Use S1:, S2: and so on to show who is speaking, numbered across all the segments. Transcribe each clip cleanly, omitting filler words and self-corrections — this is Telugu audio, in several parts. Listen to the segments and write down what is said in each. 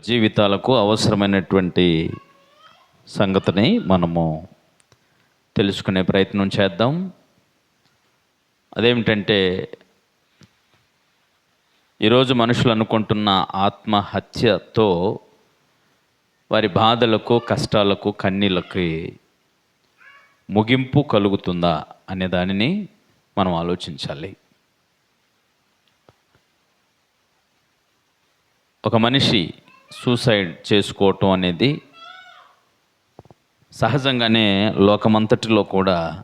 S1: జీవితాలకు అవసరమైనటువంటి సంగతిని మనము తెలుసుకునే ప్రయత్నం చేద్దాం. అదేమిటంటే, ఈరోజు మనుషులు అనుకుంటున్న ఆత్మహత్యతో వారి బాధలకు, కష్టాలకు, కన్నీళ్ళకి ముగింపు కలుగుతుందా అనే దానిని మనం ఆలోచించాలి. ఒక మనిషి సూసైడ్ చేసుకోవటం అనేది సహజంగానే లోకమంతటిలో కూడా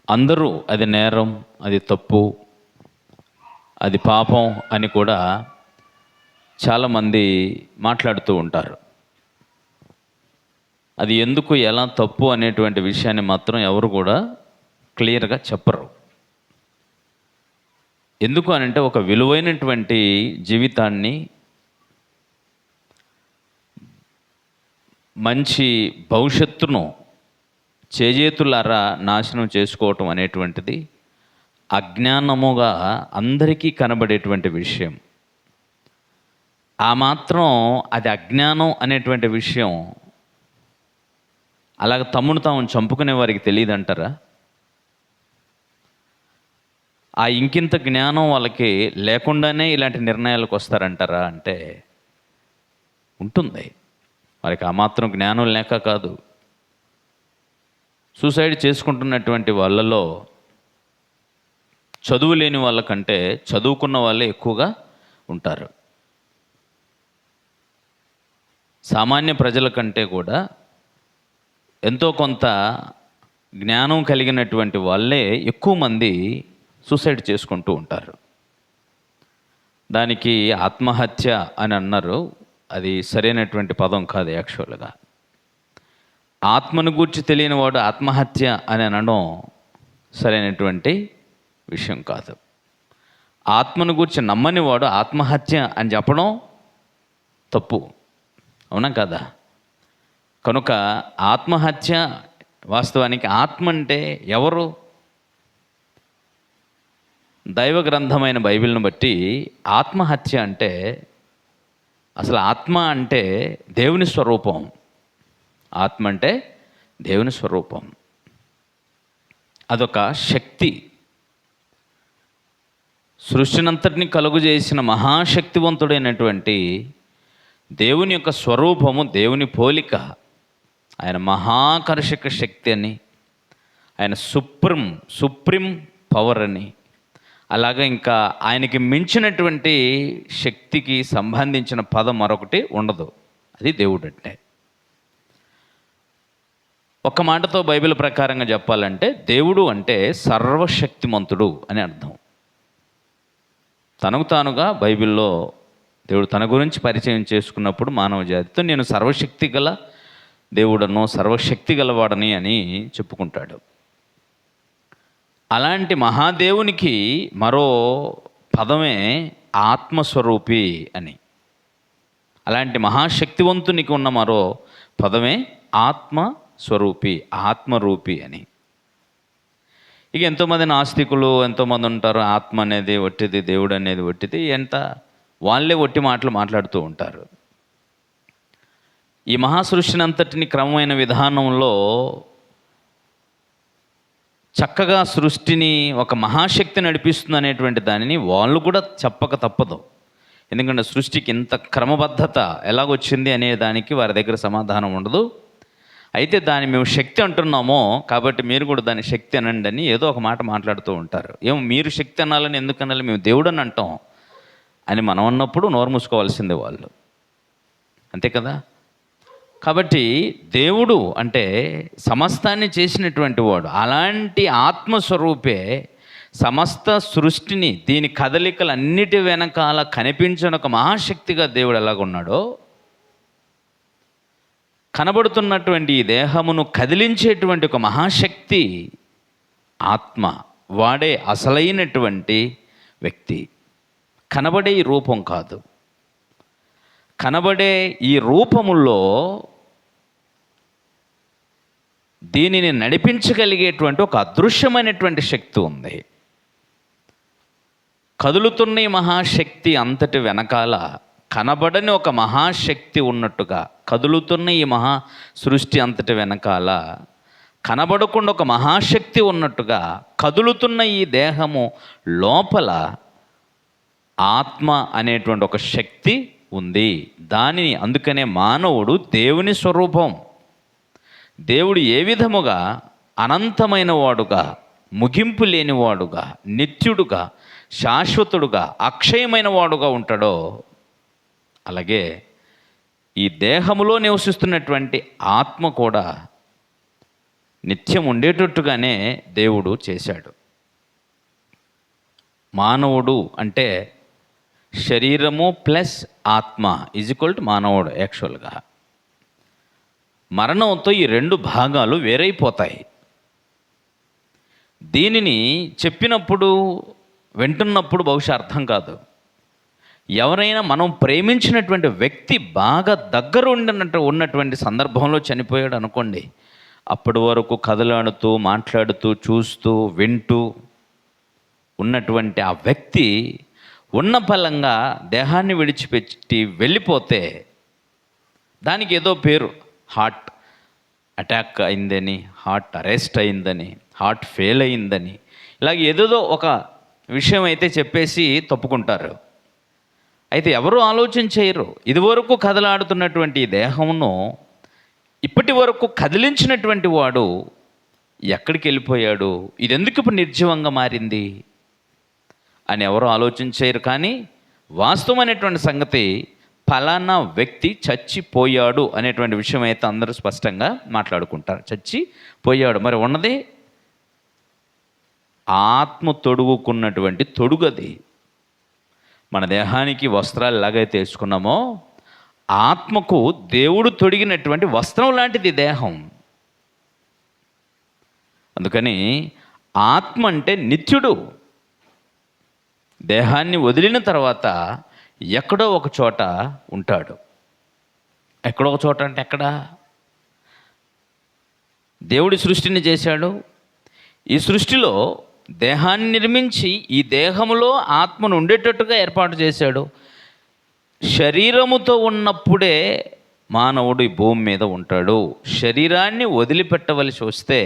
S1: అందరూ అది నేరం, అది తప్పు, అది పాపం అని కూడా చాలామంది మాట్లాడుతూ ఉంటారు. అది ఎందుకు, ఎలా తప్పు అనేటువంటి విషయాన్ని మాత్రం ఎవరు కూడా క్లియర్గా చెప్పరు. ఎందుకు అనంటే, ఒక విలువైనటువంటి జీవితాన్ని, మంచి భవిష్యత్తును చేజేతులారా నాశనం చేసుకోవటం అనేటువంటిది అజ్ఞానముగా అందరికీ కనబడేటువంటి విషయం. ఆ మాత్రం అది అజ్ఞానం అనేటువంటి విషయం అలాగ తమ్మును తాము చంపుకునే వారికి తెలియదంటారా? ఆ ఇంకింత జ్ఞానం వాళ్ళకి లేకుండానే ఇలాంటి నిర్ణయాలకు వస్తారంటారా అంటే ఉంటుంది. వారికి ఆ మాత్రం జ్ఞానం లేక కాదు. సూసైడ్ చేసుకుంటున్నటువంటి వాళ్ళలో చదువు లేని వాళ్ళకంటే చదువుకున్న వాళ్ళే ఎక్కువగా ఉంటారు. సామాన్య ప్రజల కంటే కూడా ఎంతో కొంత జ్ఞానం కలిగినటువంటి వాళ్ళే ఎక్కువ మంది సూసైడ్ చేసుకుంటూ ఉంటారు. దానికి ఆత్మహత్య అని అన్నారు. అది సరైనటువంటి పదం కాదు. యాక్చువల్గా ఆత్మను గూర్చి తెలియని వాడు ఆత్మహత్య అని అనడం సరైనటువంటి విషయం కాదు. ఆత్మను గూర్చి నమ్మని వాడు ఆత్మహత్య అని చెప్పడం తప్పు. అవునా కదా? కనుక ఆత్మహత్య, వాస్తవానికి ఆత్మ అంటే ఎవరు? దైవ గ్రంథమైన బైబిల్ను బట్టి ఆత్మహత్య అంటే, అసలు ఆత్మ అంటే దేవుని స్వరూపం. ఆత్మ అంటే దేవుని స్వరూపం. అదొక శక్తి. సృష్టినంతటిని కలుగు చేసిన మహాశక్తివంతుడైనటువంటి దేవుని యొక్క స్వరూపము, దేవుని పోలిక. ఆయన మహాకర్షక శక్తి అని, ఆయన సుప్రీం పవర్ అని, అలాగే ఇంకా ఆయనకి మించినటువంటి శక్తికి సంబంధించిన పదం మరొకటి ఉండదు. అది దేవుడు అంటే. ఒక మాటతో బైబిల్ ప్రకారంగా చెప్పాలంటే, దేవుడు అంటే సర్వశక్తిమంతుడు అని అర్థం. తనకు తానుగా బైబిల్లో దేవుడు తన గురించి పరిచయం చేసుకున్నప్పుడు మానవ జాతితో, నేను సర్వశక్తి గల దేవుడను, సర్వశక్తి గలవాడని అని చెప్పుకుంటాడు. అలాంటి మహాదేవునికి మరో పదమే ఆత్మస్వరూపి అని. అలాంటి మహాశక్తివంతునికి ఉన్న మరో పదమే ఆత్మస్వరూపి, ఆత్మరూపి అని. ఇక ఎంతోమంది నాస్తికులు ఎంతోమంది ఉంటారు. ఆత్మ అనేది ఒట్టిది, దేవుడు అనేది ఒట్టిది, వాళ్ళే ఒట్టి మాటలు మాట్లాడుతూ ఉంటారు. ఈ మహాసృష్టిని అంతటిని క్రమమైన విధానంలో చక్కగా సృష్టిని ఒక మహాశక్తి నడిపిస్తుంది అనేటువంటి దానిని వాళ్ళు కూడా చెప్పక తప్పదు. ఎందుకంటే సృష్టికి ఇంత క్రమబద్ధత ఎలాగొచ్చింది అనే దానికి వారి దగ్గర సమాధానం ఉండదు. అయితే దాన్ని మేము శక్తి అంటున్నామో కాబట్టి మీరు కూడా దాన్ని శక్తి అనండి అని ఏదో ఒక మాట మాట్లాడుతూ ఉంటారు. ఏమో మీరు శక్తి అనాలని ఎందుకు అనాలి, మేము దేవుడు అని అంటాం అని మనం అన్నప్పుడు నోరు మూసుకోవాల్సిందే వాళ్ళు. అంతే కదా? కాబట్టి దేవుడు అంటే సమస్తాన్ని చేసినటువంటి వాడు. అలాంటి ఆత్మస్వరూపే సమస్త సృష్టిని, దీని కదలికలన్నిటి వెనకాల కనిపించిన ఒక మహాశక్తిగా దేవుడు ఎలాగున్నాడో, కనబడుతున్నటువంటి ఈ దేహమును కదిలించేటువంటి ఒక మహాశక్తి ఆత్మ. వాడే అసలైనటువంటి వ్యక్తి. కనబడే ఈ రూపం కాదు. కనబడే ఈ రూపముల్లో దీనిని నడిపించగలిగేటువంటి ఒక అదృశ్యమైనటువంటి శక్తి ఉంది. కదులుతున్న ఈ మహాశక్తి అంతటి వెనకాల కనబడని ఒక మహాశక్తి ఉన్నట్టుగా కదులుతున్న ఈ మహా సృష్టి అంతటి వెనకాల కనబడకుండా ఒక మహాశక్తి ఉన్నట్టుగా కదులుతున్న ఈ దేహము లోపల ఆత్మ అనేటువంటి ఒక శక్తి ఉంది. దానిని అందుకనే మానవుడు దేవుని స్వరూపం. దేవుడు ఏ విధముగా అనంతమైన వాడుగా, ముగింపు లేనివాడుగా, నిత్యుడుగా, శాశ్వతుడుగా, అక్షయమైన వాడుగా ఉంటాడో అలాగే ఈ దేహములో నివసిస్తున్నటువంటి ఆత్మ కూడా నిత్యం ఉండేటట్టుగానే దేవుడు చేశాడు. మానవుడు అంటే శరీరము ప్లస్ ఆత్మ = మానవుడు. యాక్చువల్గా మరణంతో ఈ 2 భాగాలు వేరైపోతాయి. దీనిని చెప్పినప్పుడు వింటున్నప్పుడు బహుశా అర్థం కాదు. ఎవరైనా మనం ప్రేమించినటువంటి వ్యక్తి బాగా దగ్గర ఉన్నటువంటి సందర్భంలో చనిపోయాడు అనుకోండి, అప్పటి వరకు కదలాడుతూ, మాట్లాడుతూ, చూస్తూ, వింటూ ఉన్నటువంటి ఆ వ్యక్తి ఉన్న పలంగా దేహాన్ని విడిచిపెట్టి వెళ్ళిపోతే దానికి ఏదో పేరు, హార్ట్ అటాక్ అయిందని, హార్ట్ అరెస్ట్ అయిందని, హార్ట్ ఫెయిల్ అయిందని, ఇలాగ ఏదేదో ఒక విషయం అయితే చెప్పేసి తప్పుకుంటారు. అయితే ఎవరు ఆలోచన చేయరు, ఇదివరకు కదలాడుతున్నటువంటి దేహమును ఇప్పటి వరకు కదిలించినటువంటి వాడు ఎక్కడికి వెళ్ళిపోయాడు, ఇది ఎందుకు ఇప్పుడు నిర్జీవంగా మారింది అని ఎవరు ఆలోచన చేయరు. కానీ వాస్తవమైనటువంటి సంగతి, ఫలానా వ్యక్తి చచ్చిపోయాడు అనేటువంటి విషయం అయితే అందరూ స్పష్టంగా మాట్లాడుకుంటారు. చచ్చిపోయాడు, మరి ఉన్నది ఆత్మ తొడుగుకున్నటువంటి తొడుగది. మన దేహానికి వస్త్రాలు ఎలాగైతే వేసుకున్నామో ఆత్మకు దేవుడు తొడిగినటువంటి వస్త్రం లాంటిది దేహం. అందుకని ఆత్మ అంటే నిత్యుడు. దేహాన్ని వదిలిన తర్వాత ఎక్కడో ఒక చోట ఉంటాడు. ఎక్కడో ఒక చోట అంటే ఎక్కడ? దేవుడి సృష్టిని చేశాడు. ఈ సృష్టిలో దేహాన్ని నిర్మించి ఈ దేహములో ఆత్మను ఉండేటట్టుగా ఏర్పాటు చేశాడు. శరీరముతో ఉన్నప్పుడే మానవుడు ఈ భూమి మీద ఉంటాడు. శరీరాన్ని వదిలిపెట్టవలసి వస్తే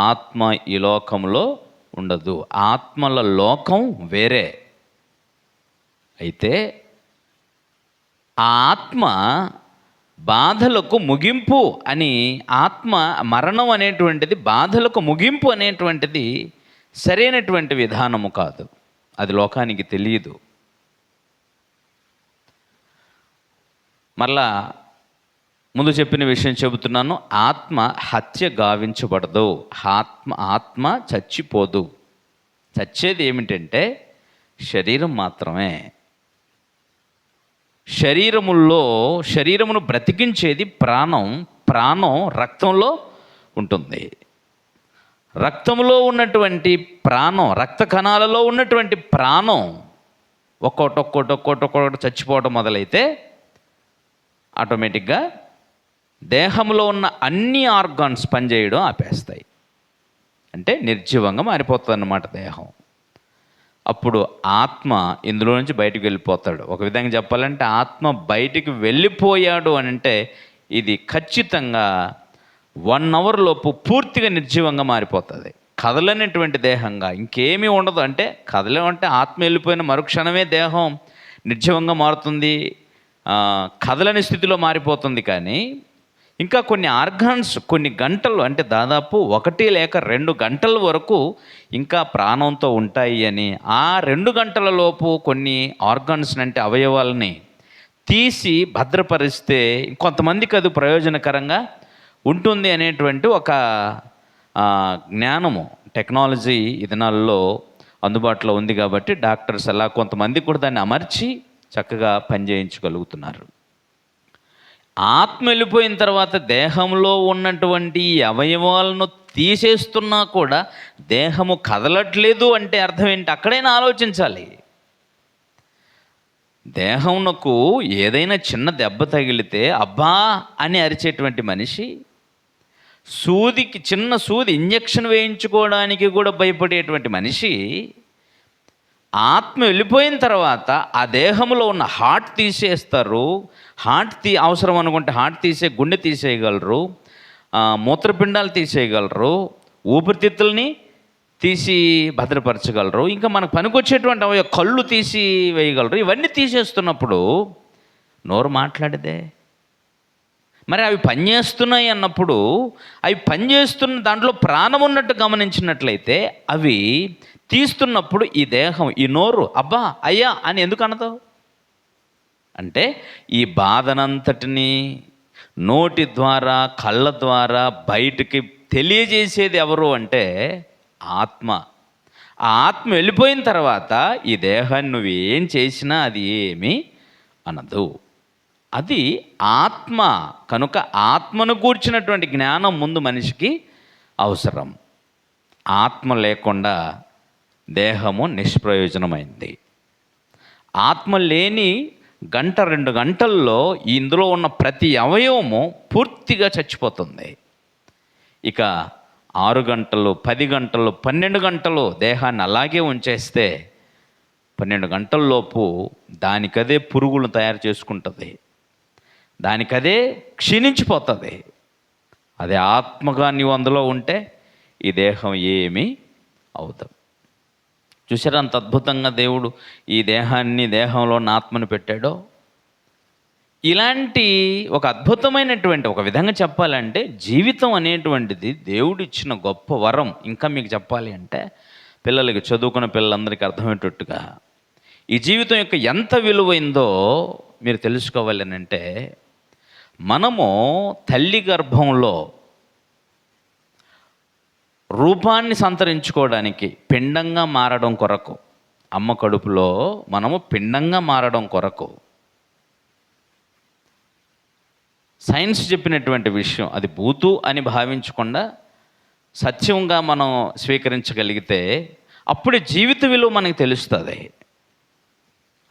S1: ఆత్మ ఈ లోకంలో ఉండదు. ఆత్మల లోకం వేరే. అయితే ఆ ఆత్మ బాధలకు ముగింపు అని, ఆత్మ మరణం అనేటువంటిది బాధలకు ముగింపు అనేటువంటిది సరైనటువంటి విధానము కాదు. అది లోకానికి తెలియదు. మరలా ముందు చెప్పిన విషయం చెబుతున్నాను. ఆత్మ హత్య గావించబడదు. ఆత్మ చచ్చిపోదు. చచ్చేది ఏమిటంటే శరీరం మాత్రమే. శరీరమును బ్రతికించేది ప్రాణం. ప్రాణం రక్తంలో ఉంటుంది. రక్తంలో ఉన్నటువంటి ప్రాణం, రక్త కణాలలో ఉన్నటువంటి ప్రాణం ఒక్కొక్కటి చచ్చిపోవడం మొదలైతే ఆటోమేటిక్గా దేహంలో ఉన్న అన్ని ఆర్గాన్స్ పనిచేయడం ఆపేస్తాయి. అంటే నిర్జీవంగా మారిపోతుంది అన్నమాట దేహం. అప్పుడు ఆత్మ ఇందులో నుంచి బయటికి వెళ్ళిపోతాడు. ఒక విధంగా చెప్పాలంటే ఆత్మ బయటికి వెళ్ళిపోయాడు అని అంటే ఇది ఖచ్చితంగా 1 అవర్ లోపు పూర్తిగా నిర్జీవంగా మారిపోతుంది. కదలనేటువంటి దేహంగా ఇంకేమీ ఉండదు. అంటే కదలేమంటే ఆత్మ వెళ్ళిపోయిన మరుక్షణమే దేహం నిర్జీవంగా మారుతుంది, కదలని స్థితిలో మారిపోతుంది. కానీ ఇంకా కొన్ని ఆర్గాన్స్ కొన్ని గంటలు, అంటే దాదాపు 1 లేక 2 గంటల వరకు ఇంకా ప్రాణంతో ఉంటాయి అని, ఆ 2 గంటల లోపు కొన్ని ఆర్గాన్స్ అంటే అవయవాలని తీసి భద్రపరిస్తే కొంతమందికి అది ప్రయోజనకరంగా ఉంటుంది అనేటువంటి ఒక జ్ఞానము, టెక్నాలజీ ఈ దినాల్లో అందుబాటులో ఉంది. కాబట్టి డాక్టర్స్ అలా కొంతమంది కూడా దాన్ని అమర్చి చక్కగా పనిచేయించగలుగుతున్నారు. ఆత్మ వెళ్ళిపోయిన తర్వాత దేహంలో ఉన్నటువంటి అవయవాలను తీసేస్తున్నా కూడా దేహము కదలట్లేదు అంటే అర్థం ఏంటి? అక్కడైనా ఆలోచించాలి. దేహమునకు ఏదైనా చిన్న దెబ్బ తగిలితే అబ్బా అని అరిచేటువంటి మనిషి, చిన్న సూది ఇంజెక్షన్ వేయించుకోవడానికి కూడా భయపడేటువంటి మనిషి ఆత్మ వెళ్ళిపోయిన తర్వాత ఆ దేహంలో ఉన్న హార్ట్ తీసేస్తారు. అవసరం అనుకుంటే హార్ట్ గుండె తీసేయగలరు, మూత్రపిండాలు తీసేయగలరు, ఊపిరితిత్తుల్ని తీసి భద్రపరచగలరు, ఇంకా మనకు పనికొచ్చేటువంటి కళ్ళు తీసి వేయగలరు. ఇవన్నీ తీసేస్తున్నప్పుడు నోరు మాట్లాడేదే. మరి అవి పనిచేస్తున్నాయి అన్నప్పుడు అవి పనిచేస్తున్న దాంట్లో ప్రాణం ఉన్నట్టు గమనించినట్లయితే అవి తీస్తున్నప్పుడు ఈ దేహం, ఈ నోరు అబ్బా అయ్యా అని ఎందుకు అనదు? అంటే ఈ బాధనంతటినీ నోటి ద్వారా కళ్ళ ద్వారా బయటికి తెలియజేసేది ఎవరు అంటే ఆత్మ. ఆ ఆత్మ వెళ్ళిపోయిన తర్వాత ఈ దేహాన్ని నువ్వు ఏం చేసినా అది ఏమీ అనదు. అది ఆత్మ. కనుక ఆత్మను కూర్చున్నటువంటి జ్ఞానం ముందు మనిషికి అవసరం. ఆత్మ లేకుండా దేహము నిష్ప్రయోజనమైంది. ఆత్మ లేని 1-2 గంటల్లో ఇందులో ఉన్న ప్రతి అవయవము పూర్తిగా చచ్చిపోతుంది. ఇక 6 గంటలు, 10 గంటలు, 12 గంటలు దేహాన్ని అలాగే ఉంచేస్తే 12 గంటల్లోపు దానికదే పురుగులు తయారు చేసుకుంటుంది, దానికదే క్షీణించిపోతుంది. అదే ఆత్మగా నీవు అందులో ఉంటే ఈ దేహం ఏమీ అవుతుంది. చూసారా అంత అద్భుతంగా దేవుడు ఈ దేహంలో ఉన్న ఆత్మను పెట్టాడో. ఇలాంటి ఒక అద్భుతమైనటువంటి, ఒక విధంగా చెప్పాలంటే జీవితం అనేటువంటిది దేవుడిచ్చిన గొప్ప వరం. ఇంకా మీకు చెప్పాలి అంటే పిల్లలకి, చదువుకున్న పిల్లలందరికీ అర్థమయ్యేటట్టుగా ఈ జీవితం యొక్క ఎంత విలువైందో మీరు తెలుసుకోవాలి అంటే, మనము తల్లి గర్భంలో రూపాన్ని సంతరించుకోవడానికి పిండంగా మారడం కొరకు, అమ్మ కడుపులో మనము పిండంగా మారడం కొరకు సైన్స్ చెప్పినటువంటి విషయం, అది భూతు అని భావించకుండా సత్యంగా మనం స్వీకరించగలిగితే అప్పుడే జీవిత విలువ మనకి తెలుస్తుంది.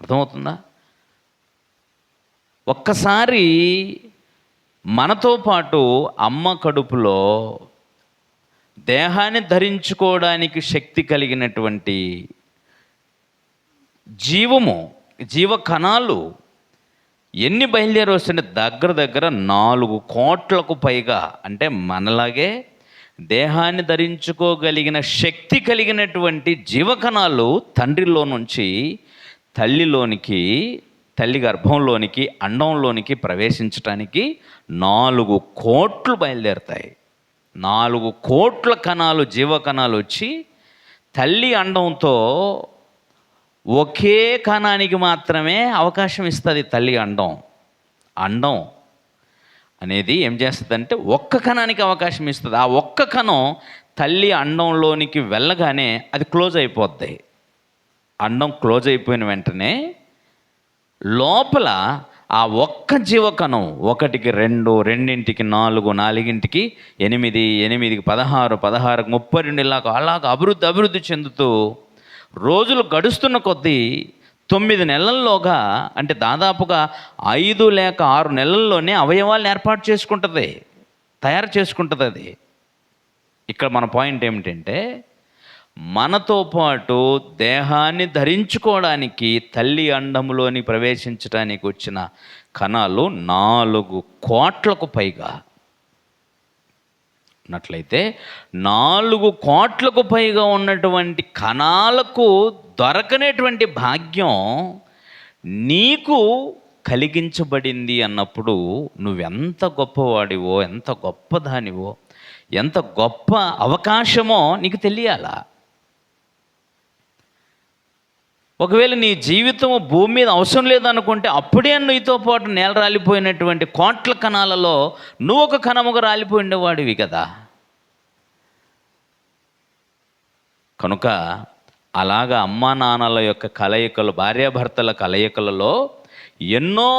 S1: అర్థమవుతుందా? ఒక్కసారి మనతో పాటు అమ్మ కడుపులో దేహాన్ని ధరించుకోవడానికి శక్తి కలిగినటువంటి జీవ కణాలు ఎన్ని బయలుదేరి వస్తుంటే దగ్గర 4 కోట్లకు పైగా, అంటే మనలాగే దేహాన్ని ధరించుకోగలిగిన శక్తి కలిగినటువంటి జీవకణాలు తండ్రిలో నుంచి తల్లి గర్భంలోనికి, అండంలోనికి ప్రవేశించడానికి 4 కోట్లు బయలుదేరుతాయి. 4 కోట్ల కణాలు, జీవకణాలు వచ్చి తల్లి అండంతో ఒకే కణానికి మాత్రమే అవకాశం ఇస్తుంది. తల్లి అండం అనేది ఏం చేస్తుందంటే ఒక్క కణానికి అవకాశం ఇస్తుంది. ఆ ఒక్క కణం తల్లి అండంలోనికి వెళ్ళగానే అది క్లోజ్ అయిపోద్ది. అండం క్లోజ్ అయిపోయిన వెంటనే లోపల ఆ ఒక్క జీవకణం 1కి 2, 2కి 4, 4కి 8, 8కి 16, 16కి 32 అలాగ అభివృద్ధి చెందుతూ రోజులు గడుస్తున్న కొద్దీ 9 నెలల్లోగా, అంటే దాదాపుగా 5 లేక 6 నెలల్లోనే అవయవాలను ఏర్పాటు చేసుకుంటుంది, తయారు చేసుకుంటుంది. అది ఇక్కడ మన పాయింట్ ఏమిటంటే, మనతో పాటు దేహాన్ని ధరించుకోవడానికి తల్లి అండంలోని ప్రవేశించడానికి వచ్చిన కణాలు 4 కోట్లకు పైగా ఉన్నట్లయితే 4 కోట్లకు పైగా ఉన్నటువంటి కణాలకు దొరకనేటువంటి భాగ్యం నీకు కలిగించబడింది అన్నప్పుడు నువ్వెంత గొప్పవాడివో, ఎంత గొప్పదానివో, ఎంత గొప్ప అవకాశమో నీకు తెలియాలా. ఒకవేళ నీ జీవితం భూమి మీద అవసరం లేదనుకుంటే అప్పుడే నీతో పాటు నేల రాలిపోయినటువంటి కోట్ల కణాలలో నువ్వు ఒక కణముగా రాలిపోయి ఉండేవాడివి కదా. కనుక అలాగా అమ్మా నాన్నల యొక్క కలయికలు, భార్యాభర్తల కలయికలలో ఎన్నో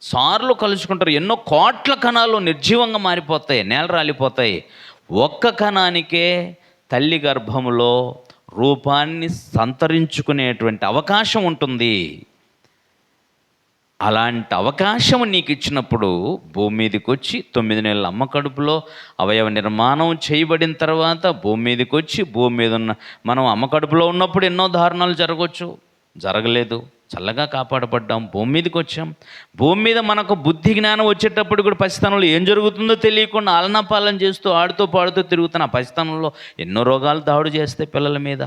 S1: సార్లు కలుసుకుంటారు. ఎన్నో కోట్ల కణాలు నిర్జీవంగా మారిపోతాయి, నేల రాలిపోతాయి. ఒక్క కణానికే తల్లి గర్భములో రూపాన్ని సంతరించుకునేటువంటి అవకాశం ఉంటుంది. అలాంటి అవకాశం నీకు ఇచ్చినప్పుడు భూమి మీదకి వచ్చి 9 నెలల అమ్మ కడుపులో అవయవ నిర్మాణం చేయబడిన తర్వాత భూమి మీదకి వచ్చి భూమి మీద ఉన్న మనం అమ్మ కడుపులో ఉన్నప్పుడు ఎన్నో దారుణాలు జరగవచ్చు, జరగలేదు, చల్లగా కాపాడబడ్డాం, భూమి మీదకి వచ్చాం. భూమి మీద మనకు బుద్ధి జ్ఞానం వచ్చేటప్పుడు కూడా పసితనంలో ఏం జరుగుతుందో తెలియకుండా ఆలనాపాలన చేస్తూ ఆడుతూ పాడుతూ తిరుగుతున్న ఆ పసితనంలో ఎన్నో రోగాలు దాడి చేస్తాయి పిల్లల మీద.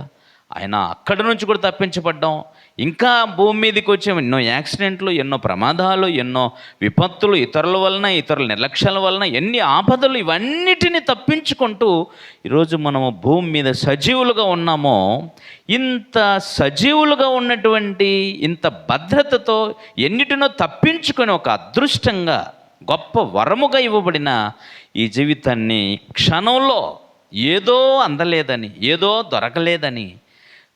S1: ఆయన అక్కడి నుంచి కూడా తప్పించబడ్డాం. ఇంకా భూమి మీదకి వచ్చే ఎన్నో యాక్సిడెంట్లు, ఎన్నో ప్రమాదాలు, ఎన్నో విపత్తులు, ఇతరుల వలన, ఇతరుల నిర్లక్ష్యాల వలన ఎన్ని ఆపదలు, ఇవన్నిటిని తప్పించుకుంటూ ఈరోజు మనము భూమి మీద సజీవులుగా ఉన్నామో. ఇంత సజీవులుగా ఉన్నటువంటి ఇంత భద్రతతో ఎన్నిటినో తప్పించుకొని ఒక అదృష్టంగా గొప్ప వరముగా ఇవ్వబడిన ఈ జీవితాన్ని క్షణంలో ఏదో అందలేదని, ఏదో దొరకలేదని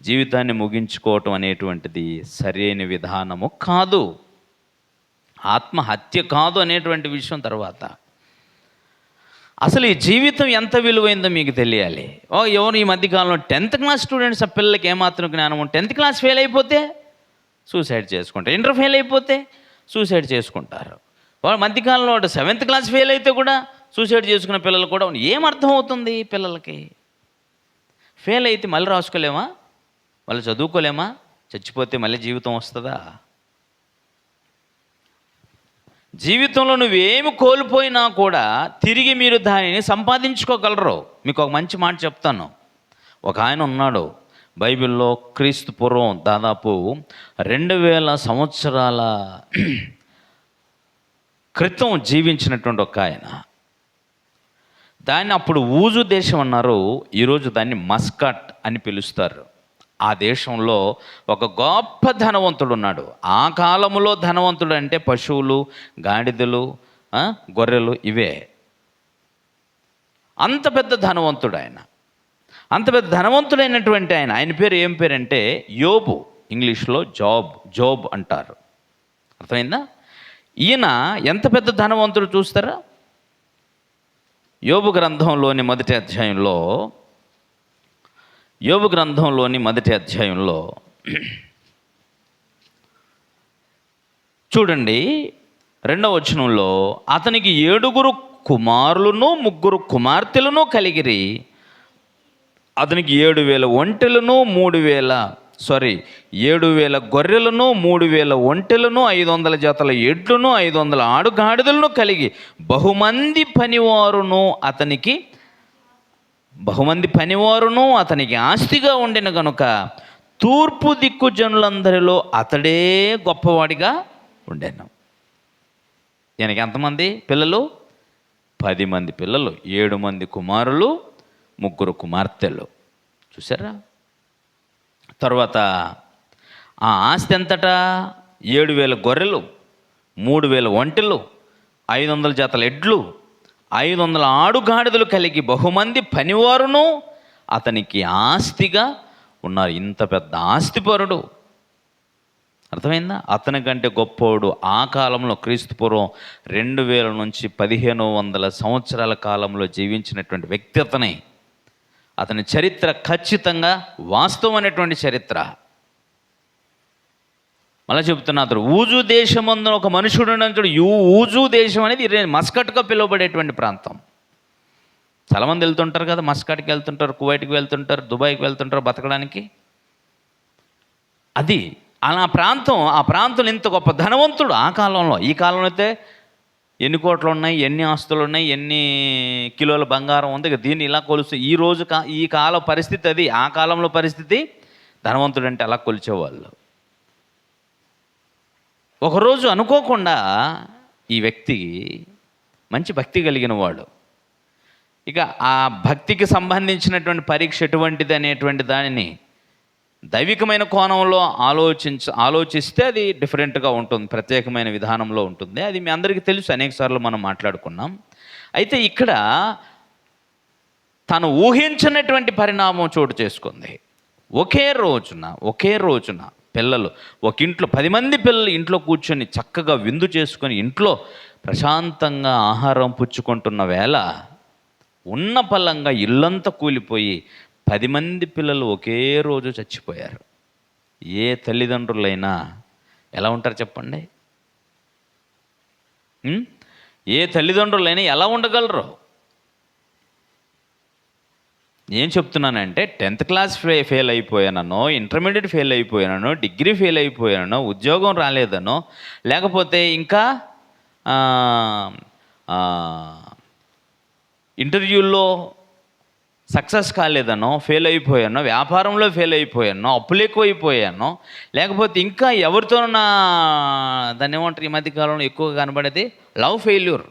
S1: జీవితాన్ని ముగించుకోవటం అనేటువంటిది సరైన విధానము కాదు, ఆత్మహత్య కాదు అనేటువంటి విషయం. తర్వాత అసలు ఈ జీవితం ఎంత విలువైందో మీకు తెలియాలి. ఎవరు ఈ మధ్యకాలంలో 10th క్లాస్ స్టూడెంట్స్, ఆ పిల్లలకి ఏమాత్రం జ్ఞానం ఉంటే 10th క్లాస్ ఫెయిల్ అయిపోతే సూసైడ్ చేసుకుంటారు, ఇంటర్ ఫెయిల్ అయిపోతే సూసైడ్ చేసుకుంటారు. వాళ్ళు మధ్యకాలంలో 7th క్లాస్ ఫెయిల్ అయితే కూడా సూసైడ్ చేసుకునే పిల్లలు కూడా ఏం అర్థం అవుతుంది పిల్లలకి? ఫెయిల్ అయితే మళ్ళీ రాసుకోలేమా? వాళ్ళు చదువుకోలేమా? చచ్చిపోతే మళ్ళీ జీవితం వస్తుందా? జీవితంలో నువ్వేమి కోల్పోయినా కూడా తిరిగి మీరు దానిని సంపాదించుకోగలరు. మీకు ఒక మంచి మాట చెప్తాను. ఒక ఆయన ఉన్నాడు బైబిల్లో, క్రీస్తు పూర్వం దాదాపు 2000 సంవత్సరాల క్రితం జీవించినటువంటి ఒక ఆయన. దాన్ని అప్పుడు ఊజు దేశం అన్నారు, ఈరోజు దాన్ని మస్కట్ అని పిలుస్తారు. ఆ దేశంలో ఒక గొప్ప ధనవంతుడు ఉన్నాడు. ఆ కాలంలో ధనవంతుడు అంటే పశువులు, గాడిదలు, గొర్రెలు, ఇవే. అంత పెద్ద ధనవంతుడు ఆయన. అంత పెద్ద ధనవంతుడైనటువంటి ఆయన పేరు ఏం పేరంటే యోబు. ఇంగ్లీష్లో జోబ్ అంటారు. అర్థమైందా? ఈయన ఎంత పెద్ద ధనవంతుడు చూస్తారా? యోబు గ్రంథంలోని మొదటి అధ్యాయంలో చూడండి, 2వ వచనంలో అతనికి 7 కుమారులను 3 కుమార్తెలను కలిగిరి. అతనికి 7,000 ఒంటెలను 7,000 గొర్రెలను 3,000 ఒంటెలను 500 జతల ఎడ్లను 500 ఆడుగాడిదలను కలిగి బహుమంది పనివారును అతనికి ఆస్తిగా ఉండిన గనుక తూర్పు దిక్కు జనులందరిలో అతడే గొప్పవాడిగా ఉండెను. ఈయనకి ఎంతమంది పిల్లలు? 10 మంది పిల్లలు, 7 మంది కుమారులు, 3 కుమార్తెలు. చూసారా? తర్వాత ఆ ఆస్తి ఎంతట? 7,000 గొర్రెలు, 3,000 ఒంటెలు, 500 జతల ఎడ్లు, 500 ఆడుగాడిదలు కలిగి బహుమంది పనివారును అతనికి ఆస్తిగా ఉన్నారు. ఇంత పెద్ద ఆస్తిపరుడు. అర్థమైందా? అతని కంటే గొప్పోడు ఆ కాలంలో క్రీస్తు పూర్వం 2000 నుంచి 1500 సంవత్సరాల కాలంలో జీవించినటువంటి వ్యక్తి అతనే. అతని చరిత్ర ఖచ్చితంగా వాస్తవమైనటువంటి చరిత్ర. మళ్ళీ చెబుతున్నా, అతడు ఊజు దేశమందు ఒక మనుషుడు ఉన్నాడు. ఊజు దేశం అనేది మస్కట్గా పిలువబడేటువంటి ప్రాంతం. చాలామంది వెళ్తుంటారు కదా, మస్కట్కి వెళ్తుంటారు, కువైట్కి వెళ్తుంటారు, దుబాయ్కి వెళ్తుంటారు బతకడానికి. అది ఆ ప్రాంతం ఇంత గొప్ప ధనవంతుడు ఆ కాలంలో. ఈ కాలంలో అయితే ఎన్ని కోట్లు ఉన్నాయి, ఎన్ని ఆస్తులు ఉన్నాయి, ఎన్ని కిలోల బంగారం ఉంది, దీన్ని ఇలా కొలుస్తూ ఈ కాల పరిస్థితి అది. ఆ కాలంలో పరిస్థితి ధనవంతుడు అంటే అలా కొలిచేవాళ్ళు. ఒకరోజు అనుకోకుండా ఈ వ్యక్తి మంచి భక్తి కలిగిన వాడు. ఇక ఆ భక్తికి సంబంధించినటువంటి పరీక్ష ఎటువంటిది అనేటువంటి దానిని దైవికమైన కోణంలో ఆలోచిస్తే అది డిఫరెంట్గా ఉంటుంది, ప్రత్యేకమైన విధానంలో ఉంటుంది. అది మీ అందరికీ తెలుసు, అనేకసార్లు మనం మాట్లాడుకున్నాం. అయితే ఇక్కడ తను ఊహించినటువంటి పరిణామం చోటు చేసుకుంది. ఒకే రోజున పిల్లలు ఒక ఇంట్లో 10 మంది పిల్లలు ఇంట్లో కూర్చొని చక్కగా విందు చేసుకొని ఇంట్లో ప్రశాంతంగా ఆహారం పుచ్చుకుంటున్న వేళ ఉన్న పలంగా ఇల్లంతా కూలిపోయి 10 మంది పిల్లలు ఒకే రోజు చచ్చిపోయారు. ఏ తల్లిదండ్రులైనా ఎలా ఉంటారు చెప్పండి? ఉం? ఏ తల్లిదండ్రులైనా ఎలా ఉండగలరు? ఏం చెప్తున్నానంటే 10th క్లాస్ ఫెయిల్ అయిపోయానో, ఇంటర్మీడియట్ ఫెయిల్ అయిపోయానో, డిగ్రీ ఫెయిల్ అయిపోయానో, ఉద్యోగం రాలేదనో, లేకపోతే ఇంకా ఆ, ఆ, ఇంటర్వ్యూల్లో సక్సెస్ కాలేదనో, ఫెయిల్ అయిపోయానో, వ్యాపారంలో ఫెయిల్ అయిపోయానో, అప్పులు ఎక్కువైపోయానో, లేకపోతే ఇంకా ఎవరితో దాన్ని ఏమంటారు ఈ మధ్యకాలంలో ఎక్కువగా కనబడేది లవ్ ఫెయిల్యూర్,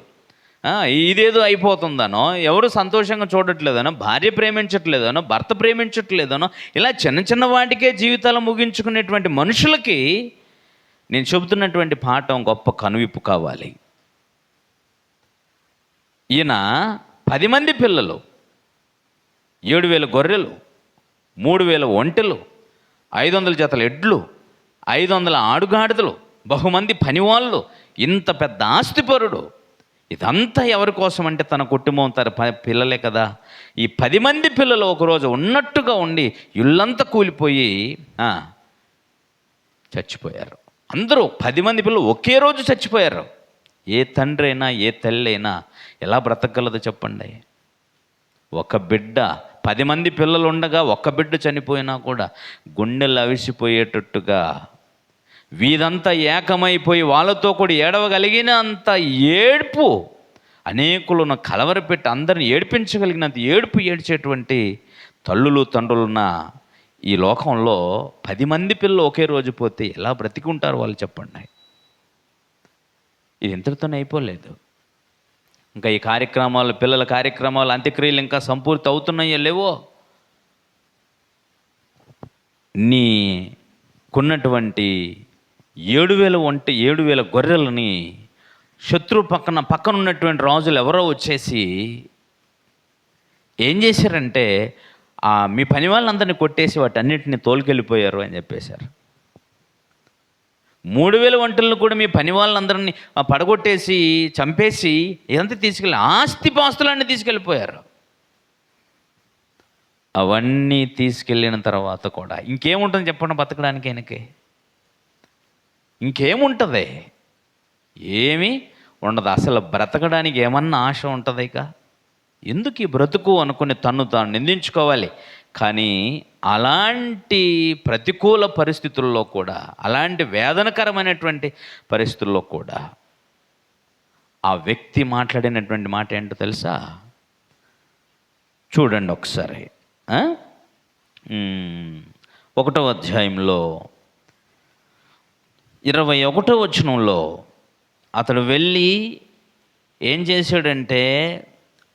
S1: ఇదేదో అయిపోతుందనో, ఎవరు సంతోషంగా చూడట్లేదనో, భార్య ప్రేమించట్లేదనో, భర్త ప్రేమించట్లేదనో, ఇలా చిన్న చిన్న వాటికే జీవితాలు ముగించుకునేటువంటి మనుషులకి నేను చెబుతున్నటువంటి పాఠం గొప్ప కనువిప్పు కావాలి. ఈయన 10 మంది పిల్లలు, 7,000 గొర్రెలు, 3,000 ఒంటెలు, 500 జతల ఎడ్లు, 500 ఆడుగాడిదలు, బహుమంది పనివాళ్ళు, ఇంత పెద్ద ఆస్తిపరుడు. ఇదంతా ఎవరి కోసం అంటే తన కుటుంబం, తన పిల్లలే కదా. ఈ 10 మంది పిల్లలు ఒకరోజు ఉన్నట్టుగా ఉండి ఇల్లంతా కూలిపోయి చచ్చిపోయారు. అందరూ 10 మంది పిల్లలు ఒకే రోజు చచ్చిపోయారు. ఏ తండ్రి అయినా ఏ తల్లి అయినా ఎలా బ్రతకగలదో చెప్పండి? ఒక బిడ్డ, 10 మంది పిల్లలు ఉండగా ఒక్క బిడ్డ చనిపోయినా కూడా గుండెలు అవిసిపోయేటట్టుగా వీధంతా ఏకమైపోయి వాళ్ళతో కూడా ఏడవగలిగిన అంత ఏడ్పు, అనేకులను కలవరపెట్టి అందరిని ఏడిపించగలిగినంత ఏడుపు ఏడ్చేటువంటి తల్లులు తండ్రులున్న ఈ లోకంలో 10 మంది పిల్లలు ఒకే రోజు పోతే ఎలా బ్రతికి ఉంటారు వాళ్ళు చెప్పండి? ఇది ఇంతటితోనే అయిపోలేదు. ఇంకా ఈ కార్యక్రమాలు, పిల్లల కార్యక్రమాలు, అంత్యక్రియలు ఇంకా సంపూర్తి అవుతున్నాయో లేవో. నీకున్నటువంటి 7,000 గొర్రెలని శత్రు పక్కన ఉన్నటువంటి రాజులు ఎవరో వచ్చేసి ఏం చేశారంటే మీ పని వాళ్ళందరినీ కొట్టేసి వాటన్నిటిని తోలుకెళ్ళిపోయారు అని చెప్పేశారు. 3,000 ఒంటెలను కూడా మీ పని వాళ్ళందరినీ పడగొట్టేసి చంపేసి ఇదంతా తీసుకెళ్ళి ఆస్తిపాస్తులన్నీ తీసుకెళ్ళిపోయారు. అవన్నీ తీసుకెళ్ళిన తర్వాత కూడా ఇంకేముంటుంది చెప్పండి బతకడానికి? ఆయనకి ఇంకేముంటుంది? ఏమీ ఉండదు. అసలు బ్రతకడానికి ఏమన్నా ఆశ ఉంటుంది? ఇక ఎందుకు ఈ బ్రతుకు అనుకుని తన్ను తాను నిందించుకోవాలి. కానీ అలాంటి ప్రతికూల పరిస్థితుల్లో కూడా, అలాంటి వేదనకరమైనటువంటి పరిస్థితుల్లో కూడా ఆ వ్యక్తి మాట్లాడినటువంటి మాట ఏంటో తెలుసా? చూడండి ఒకసారి. 1వ అధ్యాయంలో 21వ వచనంలో అతడు వెళ్ళి ఏం చేశాడంటే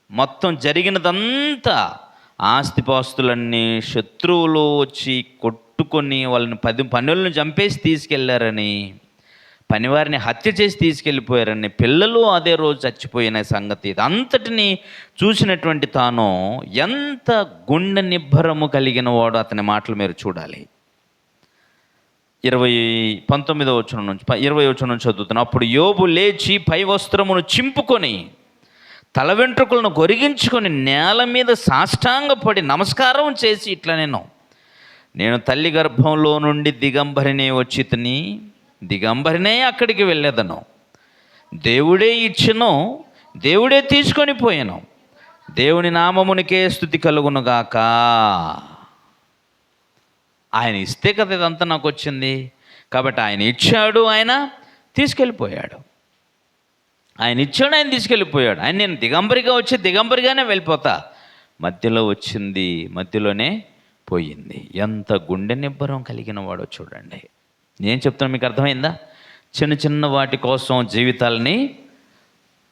S1: మొత్తం జరిగినదంతా, ఆస్తిపాస్తులన్నీ శత్రువులు వచ్చి కొట్టుకొని వాళ్ళని 10 పనులను చంపేసి తీసుకెళ్లారని, పనివారిని హత్య చేసి తీసుకెళ్ళిపోయారని, పిల్లలు అదే రోజు చచ్చిపోయిన సంగతి అంతటిని చూసినటువంటి తాను ఎంత గుండె నిబ్బరము కలిగిన వాడు అతని మాటలు మీరు చూడాలి. 19వ వచనం నుంచి 20వ వచనం నుంచి చదువుతున్నాను. అప్పుడు యోబు లేచి పై వస్త్రమును చింపుకొని తల వెంట్రుకలను గొరిగించుకొని నేల మీద సాష్టాంగపడి నమస్కారం చేసి ఇట్లా నేను తల్లి గర్భంలో నుండి దిగంబరినే వచ్చి దిగంబరినే అక్కడికి వెళ్ళేదను. దేవుడే ఇచ్చెను, దేవుడే తీసుకొని పోయాను. దేవుని నామమునికే స్తుతి కలుగునుగాక. ఆయన ఇస్తే కదా ఇదంతా నాకు వచ్చింది. కాబట్టి ఆయన ఇచ్చాడు, ఆయన తీసుకెళ్ళిపోయాడు. ఆయన ఇచ్చాడు, ఆయన తీసుకెళ్ళిపోయాడు. ఆయన నేను దిగంబరిగా వచ్చి దిగంబరిగానే వెళ్ళిపోతా, మధ్యలో వచ్చింది మధ్యలోనే పోయింది. ఎంత గుండె నిబ్బరం కలిగిన వాడో చూడండి. నేను చెప్తున్నా, మీకు అర్థమైందా? చిన్న చిన్న వాటి కోసం జీవితాలని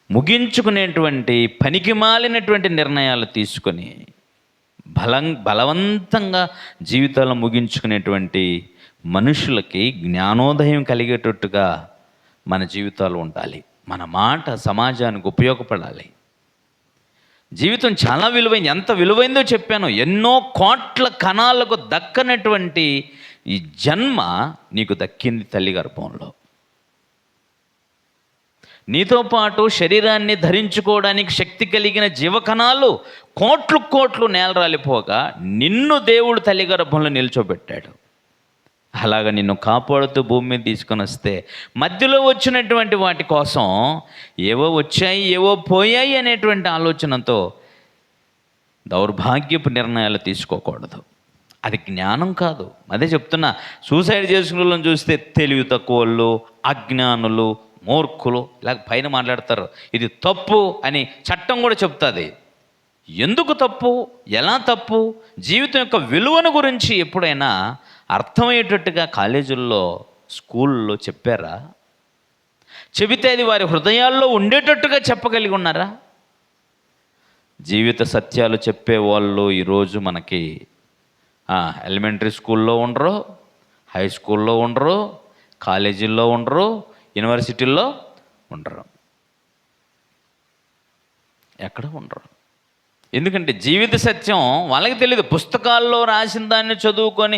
S1: ముగించుకునేటువంటి పనికి మాలినటువంటి నిర్ణయాలు తీసుకొని బలవంతంగా జీవితాలను ముగించుకునేటువంటి మనుషులకి జ్ఞానోదయం కలిగేటట్టుగా మన జీవితాలు ఉండాలి. మన మాట సమాజానికి ఉపయోగపడాలి. జీవితం చాలా విలువైంది. ఎంత విలువైందో చెప్పాను. ఎన్నో కోట్ల కణాలకు దక్కనటువంటి ఈ జన్మ నీకు దక్కింది తల్లి గర్భంలో. నీతో పాటు శరీరాన్ని ధరించుకోవడానికి శక్తి కలిగిన జీవకణాలు కోట్లు నేలరాలిపోగా నిన్ను దేవుడు తల్లి గర్భంలో నిల్చోబెట్టాడు. అలాగ నిన్ను కాపాడుతూ భూమి మీద తీసుకొని వస్తే మధ్యలో వచ్చినటువంటి వాటి కోసం ఏవో వచ్చాయి ఏవో పోయాయి అనేటువంటి ఆలోచనతో దౌర్భాగ్యపు నిర్ణయాలు తీసుకోకూడదు. అది జ్ఞానం కాదు. అదే చెప్తున్నా, సూసైడ్ చేసుకునే వాళ్ళని చూస్తే తెలివి తక్కువ వాళ్ళు, అజ్ఞానులు, మూర్ఖులు ఇలాగ పైన మాట్లాడతారు. ఇది తప్పు అని చట్టం కూడా చెప్తుంది. ఎందుకు తప్పు, ఎలా తప్పు, జీవితం యొక్క విలువను గురించి ఎప్పుడైనా అర్థమయ్యేటట్టుగా కాలేజీల్లో, స్కూల్లో చెప్పారా? చెబితే అది వారి హృదయాల్లో ఉండేటట్టుగా చెప్పగలిగి ఉన్నారా? జీవిత సత్యాలు చెప్పేవాళ్ళు ఈరోజు మనకి ఎలిమెంటరీ స్కూల్లో ఉండరు, హై స్కూల్లో ఉండరు, కాలేజీల్లో ఉండరు, యూనివర్సిటీల్లో ఉండరు, ఎక్కడ ఉండరు. ఎందుకంటే జీవిత సత్యం వాళ్ళకి తెలియదు. పుస్తకాల్లో రాసిన దాన్ని చదువుకొని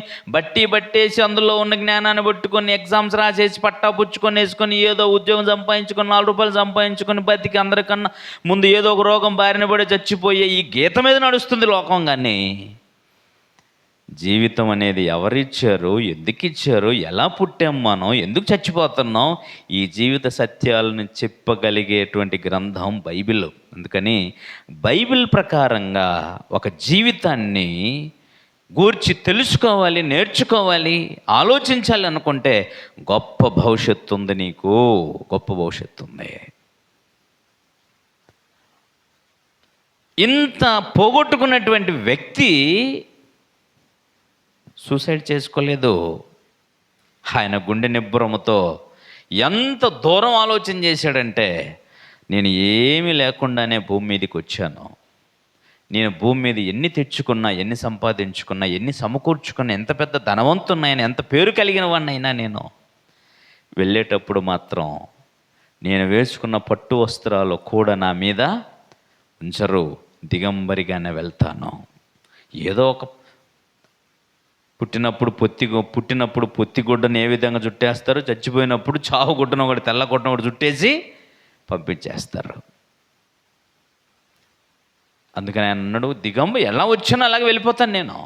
S1: బట్టేసి అందులో ఉన్న జ్ఞానాన్ని పట్టుకొని ఎగ్జామ్స్ రాసేసి పట్టా పుచ్చుకొని వేసుకొని ఏదో ఉద్యోగం సంపాదించుకొని 4 రూపాయలు సంపాదించుకొని బతికి అందరికన్నా ముందు ఏదో ఒక రోగం బారిన పడి చచ్చిపోయే ఈ గీత మీద నడుస్తుంది లోకం. కానీ జీవితం అనేది ఎవరిచ్చారు, ఎందుకు ఇచ్చారు, ఎలా పుట్టాం, మనం ఎందుకు చచ్చిపోతున్నాం, ఈ జీవిత సత్యాలను చెప్పగలిగేటువంటి గ్రంథం బైబిల్. అందుకని బైబిల్ ప్రకారంగా ఒక జీవితాన్ని గూర్చి తెలుసుకోవాలి, నేర్చుకోవాలి, ఆలోచించాలి అనుకుంటే గొప్ప భవిష్యత్తు ఉంది. నీకు గొప్ప భవిష్యత్తు ఉంది. ఇంత పోగొట్టుకున్నటువంటి వ్యక్తి సూసైడ్ చేసుకోలేదు. ఆయన గుండె నిబ్బరముతో ఎంత దూరం ఆలోచన చేశాడంటే, నేను ఏమీ లేకుండానే భూమి మీదకి వచ్చాను, నేను భూమి మీద ఎన్ని తెచ్చుకున్నా, ఎన్ని సంపాదించుకున్నా, ఎన్ని సమకూర్చుకున్నా, ఎంత పెద్ద ధనవంతున్నైనా, ఎంత పేరు కలిగిన వాడినైనా, నేను వెళ్ళేటప్పుడు మాత్రం నేను వేసుకున్న పట్టు వస్త్రాలు కూడా నా మీద ఉంచరు, దిగంబరిగానే వెళ్తాను. ఏదో ఒక పుట్టినప్పుడు పొత్తిగుడ్డను ఏ విధంగా చుట్టేస్తారు, చచ్చిపోయినప్పుడు చావు గుడ్డను ఒకటి, తెల్ల గుడ్డను ఒకటి చుట్టేసి పంపించేస్తారు. అందుకని ఆయన అన్నాడు, ఎలా వచ్చానో అలాగే వెళ్ళిపోతాను నేను,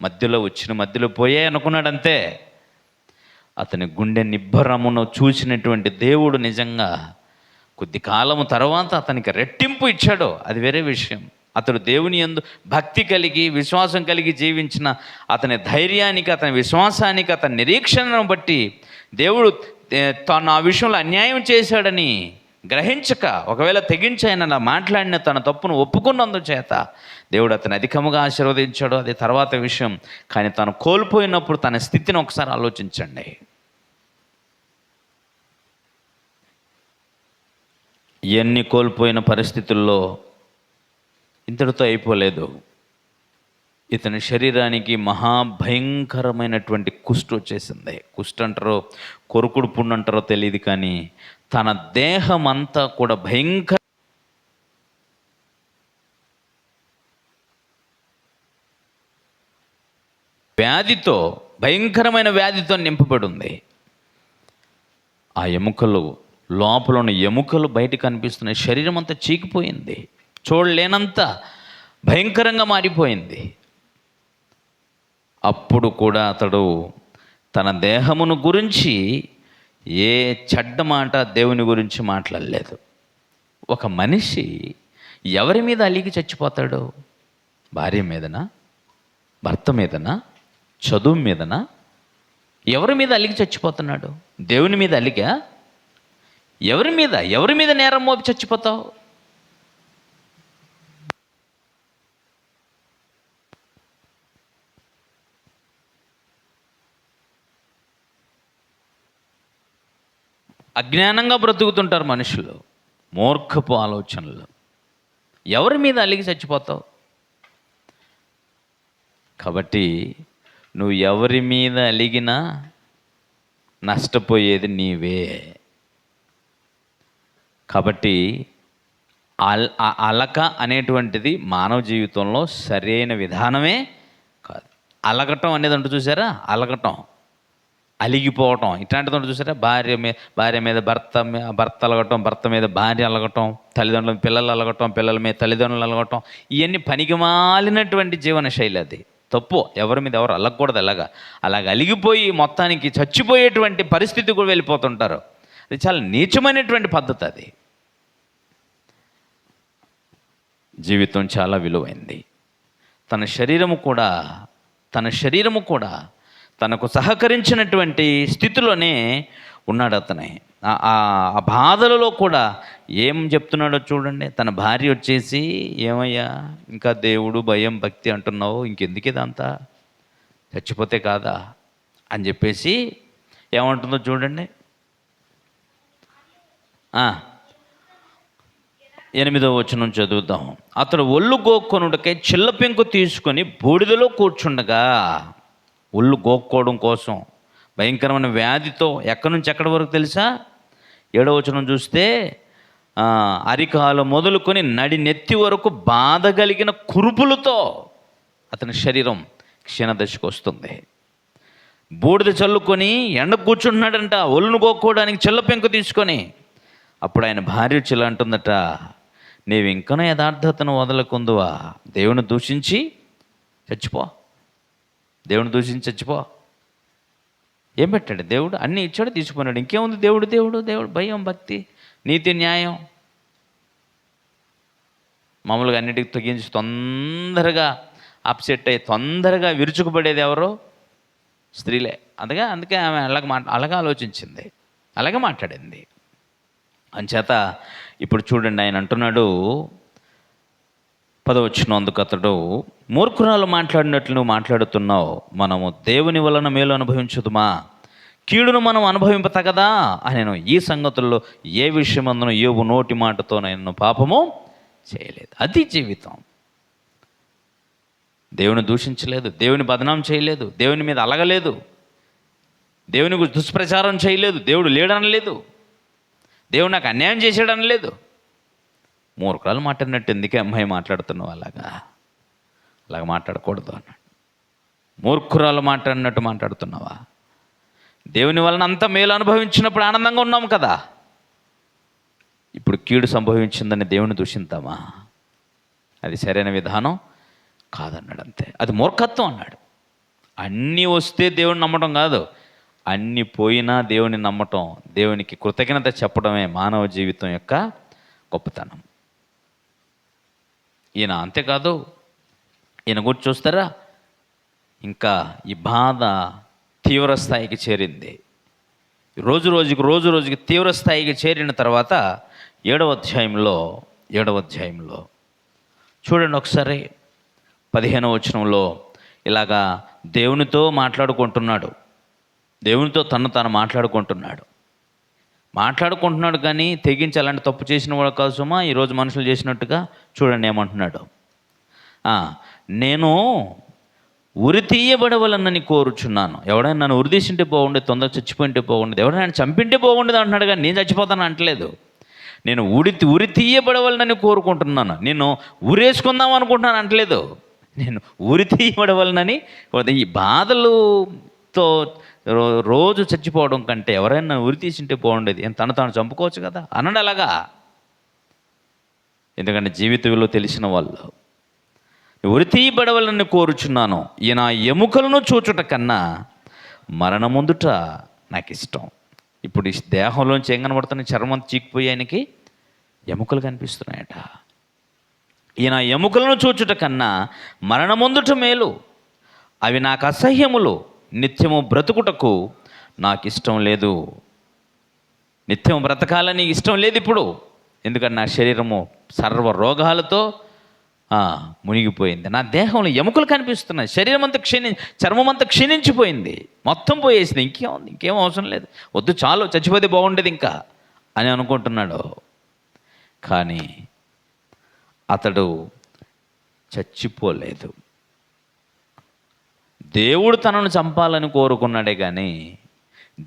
S1: మధ్యలో మధ్యలో పోయే అనుకున్నాడు. అంతే. అతని గుండె నిబ్బరమును చూసినటువంటి దేవుడు నిజంగా కొద్ది కాలము తర్వాత అతనికి రెట్టింపు ఇచ్చాడు. అది వేరే విషయం. అతడు దేవుని యందు భక్తి కలిగి, విశ్వాసం కలిగి జీవించిన అతని ధైర్యానికి, అతని విశ్వాసానికి, అతని నిరీక్షణను బట్టి దేవుడు తాను ఆ విషయంలో అన్యాయం చేశాడని గ్రహించక, ఒకవేళ తెగించి ఆయన అలా మాట్లాడిన తన తప్పును ఒప్పుకున్నందుచేత దేవుడు అతను అధికముగా ఆశీర్వదించాడు. అది తర్వాత విషయం. కానీ తను కోల్పోయినప్పుడు తన స్థితిని ఒకసారి ఆలోచించండి. ఎన్ని కోల్పోయిన పరిస్థితుల్లో ఇంతటితో అయిపోలేదు. ఇతని శరీరానికి మహాభయంకరమైనటువంటి కుష్టు వచ్చేసింది. కుష్టు అంటారో కొరుకుడు పుండు అంటారో తెలియదు, కానీ తన దేహం అంతా కూడా భయంకర వ్యాధితో, భయంకరమైన వ్యాధితో నింపబడి ఉంది. ఆ ఎముకలు, లోపల ఉన్న ఎముకలు బయటకు కనిపిస్తున్నాయి. శరీరం అంతా చీకిపోయింది, చూడలేనంత భయంకరంగా మారిపోయింది. అప్పుడు కూడా అతడు తన దేహమును గురించి ఏ చెడ్డ మాట దేవుని గురించి మాట్లాడలేదు. ఒక మనిషి ఎవరి మీద అలిగి చచ్చిపోతాడు? భార్య మీదనా, భర్త మీదనా, చదువు మీదనా? ఎవరి మీద అలిగి చచ్చిపోతున్నాడు? దేవుని మీద అలిగా? ఎవరి మీద నేరం మోపి చచ్చిపోతావు? అజ్ఞానంగా బ్రతుకుతుంటారు మనుషులు, మూర్ఖపు ఆలోచనలు. ఎవరి మీద అలిగి చచ్చిపోతావు? కాబట్టి నువ్వు ఎవరి మీద అలిగినా నష్టపోయేది నీవే. కాబట్టి అలక అనేటువంటిది మానవ జీవితంలో సరైన విధానమే కాదు. అలగటం అనేది అంటూ చూసారా? అలగటం, అలిగిపోవటం ఇట్లాంటిది చూసారా? భార్య మీద భర్త అలగటం, భర్త మీద భార్య అలగటం, తల్లిదండ్రుల పిల్లలు అలగటం, పిల్లల మీద తల్లిదండ్రులు అలగటం, ఇవన్నీ పనికిమాలినటువంటి జీవన శైలి. అది తప్పు. ఎవరి మీద ఎవరు అలగకూడదు. అలాగ అలిగిపోయి మొత్తానికి చచ్చిపోయేటువంటి పరిస్థితి కూడా వెళ్ళిపోతుంటారు. అది చాలా నీచమైనటువంటి పద్ధతి. అది జీవితం చాలా విలువైంది. తన శరీరము కూడా తనకు సహకరించినటువంటి స్థితిలోనే ఉన్నాడు అతనే. ఆ బాధలలో కూడా ఏం చెప్తున్నాడో చూడండి. తన భార్య వచ్చేసి, ఏమయ్యా ఇంకా దేవుడు భయం భక్తి అంటున్నావు, ఇంకెందుకు ఇదంతా, చచ్చిపోతే కాదా అని చెప్పేసి ఏమంటుందో చూడండి. 8వ వచనం చదువుదాం. అతడు ఒళ్ళు గోక్కొనుటకై చిల్ల పెంకు తీసుకొని బూడిదలో కూర్చుండగా, ఒళ్ళు గోక్కోవడం కోసం భయంకరమైన వ్యాధితో ఎక్కడి నుంచి ఎక్కడి వరకు తెలుసా? 7వ వచనం చూస్తే, అరికాలు మొదలుకొని నడి నెత్తి వరకు బాధ కలిగిన కురుపులతో అతని శరీరం క్షీణదశకు వస్తుంది. బూడిద చల్లుకొని ఎండ కూర్చుంటున్నాడంట, ఒళ్ళును గోక్కోవడానికి చిల్ల పెంకు తీసుకొని. అప్పుడు ఆయన భార్య చిల్ల అంటుందట, నీవు ఇంకనూ యథార్థతను వదలకుందువా? దేవుని దూషించి చచ్చిపో, దేవుని దూషించి చచ్చిపో. ఏం పెట్టాడు దేవుడు? అన్నీ ఇచ్చాడు, తీసుకున్నాడు. ఇంకేముంది? దేవుడు భయం భక్తి నీతి న్యాయం మామూలుగా అన్నిటికి తగ్గించి తొందరగా అప్సెట్ అయ్యి తొందరగా విరుచుకుపడేది ఎవరో? స్త్రీలే. అందుకే ఆమె అలాగే ఆలోచించింది, అలాగే మాట్లాడింది. అంచేత ఇప్పుడు చూడండి, ఆయన అంటున్నాడు 10వ వచనం, అందుకు అతడు, మూర్ఖురాలు మాట్లాడినట్లు నువ్వు మాట్లాడుతున్నావు. మనము దేవుని వలన మేలు అనుభవించుదుమా? కీడును మనం అనుభవింప తగదా అని. ఈ సంగతుల్లో ఏ విషయమందును యోబు నోటి మాటతో నేను పాపము చేయలేదు. అది జీవితం. దేవుని దూషించలేదు, దేవుని బదనాం చేయలేదు, దేవుని మీద అలగలేదు, దేవుని గురించి దుష్ప్రచారం చేయలేదు, దేవుడు లేడనలేదు, దేవుడు నాకు అన్యాయం చేశాడనలేదు. మూర్ఖురాలు మాట్లాడినట్టు ఎందుకే అమ్మాయి మాట్లాడుతున్నావు? అలాగ మాట్లాడకూడదు అన్నాడు. మూర్ఖురాలు మాట్లాడినట్టు మాట్లాడుతున్నావా? దేవుని వలన అంత మేలు అనుభవించినప్పుడు ఆనందంగా ఉన్నాం కదా. ఇప్పుడు కీడు సంభవించిందని దేవుని దూషిద్దామా? అది సరైన విధానం కాదన్నాడు. అంతే, అది మూర్ఖత్వం అన్నాడు. అన్నీ వస్తే దేవుని నమ్మటం కాదు, అన్నీ పోయినా దేవుని నమ్మటం, దేవునికి కృతజ్ఞత చెప్పడమే మానవ జీవితం యొక్క గొప్పతనం. ఈయన అంతేకాదు, ఈయన గురించి చూస్తారా, ఇంకా ఈ బాధ తీవ్ర స్థాయికి చేరింది. రోజు రోజుకి తీవ్ర స్థాయికి చేరిన తర్వాత 7వ అధ్యాయంలో చూడండి ఒకసారి 15వ వచనంలో ఇలాగా దేవునితో మాట్లాడుకుంటున్నాడు. దేవునితో తాను మాట్లాడుకుంటున్నాడు కానీ తెగించి అలాంటి తప్పు చేసిన వాడు కోసమా ఈరోజు మనుషులు చేసినట్టుగా. చూడండి ఏమంటున్నాడు, నేను ఉరి తీయబడవలనని కోరుచున్నాను. ఎవడైనా నన్ను ఉరి తీసింటే బాగుండేది, తొందరగా చచ్చిపోయింటే బాగుండేది, ఎవడైనా చంపింటే బాగుండేది అంటున్నాడు కానీ నేను చచ్చిపోతాను అంటలేదు. నేను ఉరి తీయబడవలనని కోరుకుంటున్నాను, నేను ఉరేసుకుందాం అనుకుంటున్నాను అంటలేదు. నేను ఉరి తీయబడవలనని. ఈ బాధలతో రోజు చచ్చిపోవడం కంటే ఎవరైనా ఉరి తీసింటే బాగుండేది, తను చంపుకోవచ్చు కదా అన్నాడు. అలాగా, ఎందుకంటే జీవిత విలువ తెలిసిన వాళ్ళు. ఉరి తీయబడవలని కోరుచున్నాను, ఈయన ఎముకలను చూచుట కన్నా మరణముందుట నాకు ఇష్టం. ఇప్పుడు ఈ దేహంలోంచి ఏం కనబడుతున్నాయి? చర్మం చీకిపోయి ఆయనకి ఎముకలు కనిపిస్తున్నాయట. ఈయన ఎముకలను చూచుట కన్నా మరణముందుట మేలు, అవి నాకు అసహ్యములు, నిత్యము బ్రతుకుటకు నాకు ఇష్టం లేదు. నిత్యం బ్రతకాలని ఇష్టం లేదు ఇప్పుడు, ఎందుకంటే నా శరీరము సర్వ రోగాలతో మునిగిపోయింది. నా దేహంలో ఎముకలు కనిపిస్తున్నాయి, శరీరం అంతా చర్మం అంతా క్షీణించిపోయింది, మొత్తం పోయేసింది. ఇంకేం అవసరం లేదు, వద్దు చాలు, చచ్చిపోతే బాగుండేది ఇంకా అని అనుకుంటున్నాడు. కానీ అతడు చచ్చిపోలేదు. దేవుడు తనను చంపాలని కోరుకున్నాడే కానీ,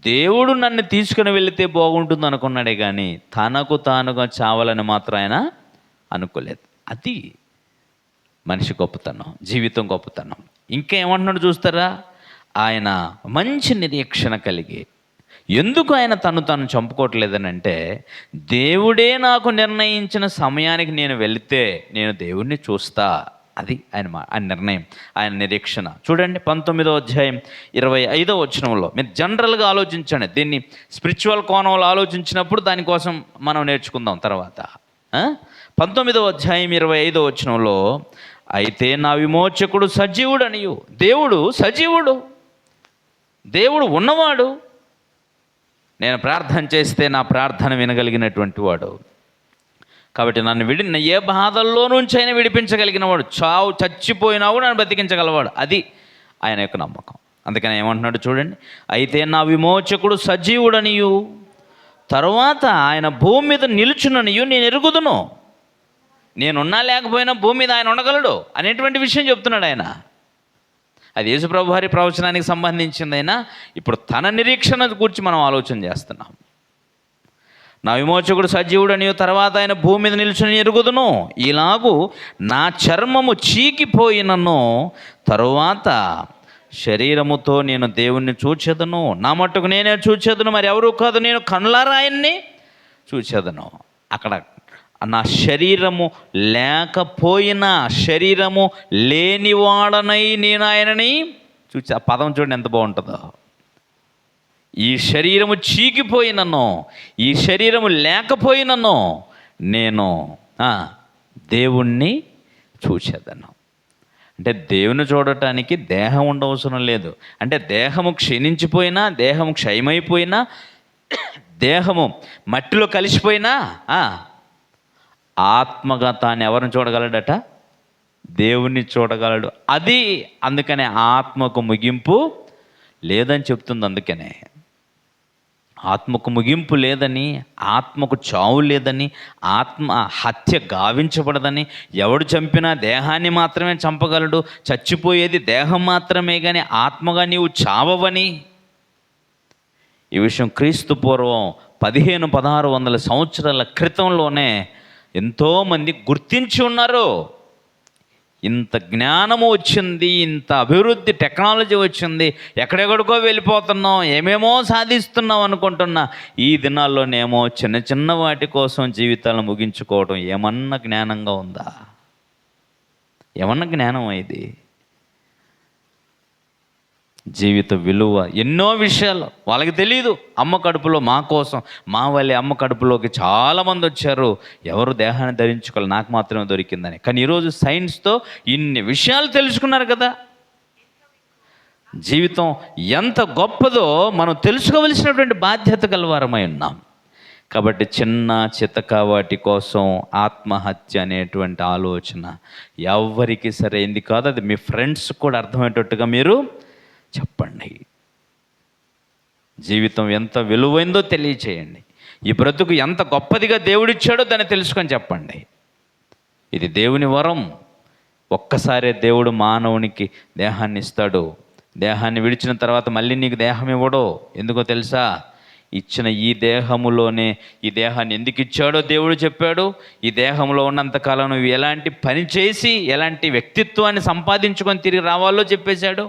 S1: దేవుడు నన్ను తీసుకుని వెళితే బాగుంటుంది అనుకున్నాడే కానీ తనకు తానుగా చావాలని మాత్రం ఆయన అనుకోలేదు. అది మనిషి గొప్పతనం, జీవితం గొప్పతనం. ఇంకా ఏమంటున్నాడు చూస్తారా, ఆయన మంచి నిరీక్షణ కలిగి. ఎందుకు ఆయన తను చంపుకోవట్లేదని అంటే, దేవుడే నాకు నిర్ణయించిన సమయానికి నేను వెళితే నేను దేవుణ్ణి చూస్తా అది ఆయన నిర్ణయం, ఆయన నిరీక్షణ. చూడండి 19వ అధ్యాయం 25వ వచనంలో. మీరు జనరల్గా ఆలోచించండి, దీన్ని స్పిరిచువల్ కోణంలో ఆలోచించినప్పుడు దానికోసం మనం నేర్చుకుందాం తర్వాత. 19వ అధ్యాయం 25వ వచనంలో, అయితే నా విమోచకుడు సజీవుడనియు. దేవుడు సజీవుడు, దేవుడు ఉన్నవాడు. నేను ప్రార్థన చేస్తే నా ప్రార్థన వినగలిగినటువంటి వాడు. కాబట్టి నన్ను ఏ బాధల్లో నుంచి అయినా విడిపించగలిగిన వాడు. చచ్చిపోయినా కూడా నన్ను బ్రతికించగలవాడు. అది ఆయన యొక్క నమ్మకం. అందుకని ఏమంటున్నాడు చూడండి, అయితే నా విమోచకుడు సజీవుడనియు, తరువాత ఆయన భూమి మీద నిలుచుననియు నేను ఎరుగుదును. నేనున్నా లేకపోయినా భూమి మీద ఆయన ఉండగలడు అనేటువంటి విషయం చెప్తున్నాడు ఆయన. అది యేసుప్రభు వారి ప్రవచనానికి సంబంధించిందైనా ఇప్పుడు తన నిరీక్షణ గురించి మనం ఆలోచన చేస్తున్నాం. నా విమోచకుడు సజీవుడనియు, తర్వాత ఆయన భూమి మీద నిలుచుని ఎరుగుదును. ఇలాగూ నా చర్మము చీకిపోయినను తరువాత శరీరముతో నేను దేవుణ్ణి చూచెదను. నా మట్టుకు నేనే చూచెదను, మరి ఎవరు కాదు, నేను కనులారా ఆయన్ని చూచెదను. అక్కడ నా శరీరము లేకపోయినా, శరీరము లేనివాడనై నేను ఆయనని చూచి. ఆ పదం చూడండి ఎంత బాగుంటుందో. ఈ శరీరము చీకిపోయినను, ఈ శరీరము లేకపోయినను నేను దేవుణ్ణి చూసేదను. అంటే దేవుని చూడటానికి దేహం ఉండవసరం లేదు. అంటే దేహము క్షీణించిపోయినా, దేహము క్షయమైపోయినా, దేహము మట్టిలో కలిసిపోయినా ఆత్మగా తాను ఎవరిని చూడగలడట? దేవుణ్ణి చూడగలడు. అది అందుకనే ఆత్మకు ముగింపు లేదని చెప్తుంది. అందుకనే ఆత్మకు ముగింపు లేదని, ఆత్మకు చావు లేదని, ఆత్మ హత్య గావించబడదని, ఎవడు చంపినా దేహాన్ని మాత్రమే చంపగలడు, చచ్చిపోయేది దేహం మాత్రమే కానీ ఆత్మగా నీవు చావవని. ఈ విషయం క్రీస్తు పూర్వం 1500-1600 సంవత్సరాల క్రితంలోనే ఎంతోమంది గుర్తించి ఉన్నారు. ఇంత జ్ఞానము వచ్చింది, ఇంత అభివృద్ధి టెక్నాలజీ వచ్చింది, ఎక్కడెక్కడికో వెళ్ళిపోతున్నాం, ఏమేమో సాధిస్తున్నాం అనుకుంటున్నా ఈ దినాల్లోనేమో చిన్న చిన్న వాటి కోసం జీవితాలను ముగించుకోవడం ఏమన్నా జ్ఞానంగా ఉందా? ఏమన్నా జ్ఞానం ఇది? జీవిత విలువ ఎన్నో విషయాలు వాళ్ళకి తెలియదు. అమ్మ కడుపులో మా కోసం, మా వల్లే అమ్మ కడుపులోకి చాలామంది వచ్చారు, ఎవరు దేహాన్ని ధరించుకోవాలి, నాకు మాత్రమే దొరికిందని. కానీ ఈరోజు సైన్స్తో ఇన్ని విషయాలు తెలుసుకున్నారు కదా. జీవితం ఎంత గొప్పదో మనం తెలుసుకోవలసినటువంటి బాధ్యత గలవారమై ఉన్నాం. కాబట్టి చిన్న చితక వాటి కోసం ఆత్మహత్య అనేటువంటి ఆలోచన ఎవరికి సరైంది కాదు. అది మీ ఫ్రెండ్స్ కూడా అర్థమయ్యేటట్టుగా మీరు చెప్పండి. జీవితం ఎంత విలువైందో తెలియచేయండి. ఈ బ్రతుకు ఎంత గొప్పదిగా దేవుడిచ్చాడో దాన్ని తెలుసుకొని చెప్పండి. ఇది దేవుని వరం. ఒక్కసారే దేవుడు మానవునికి దేహాన్ని ఇస్తాడు. దేహాన్ని విడిచిన తర్వాత మళ్ళీ నీకు దేహం ఇవ్వడు. ఎందుకో తెలుసా? ఇచ్చిన ఈ దేహములోనే, ఈ దేహాన్ని ఎందుకు ఇచ్చాడో దేవుడు చెప్పాడు. ఈ దేహంలో ఉన్నంతకాలం నువ్వు ఎలాంటి పని చేసి ఎలాంటి వ్యక్తిత్వాన్ని సంపాదించుకొని తిరిగి రావాలో చెప్పేశాడు.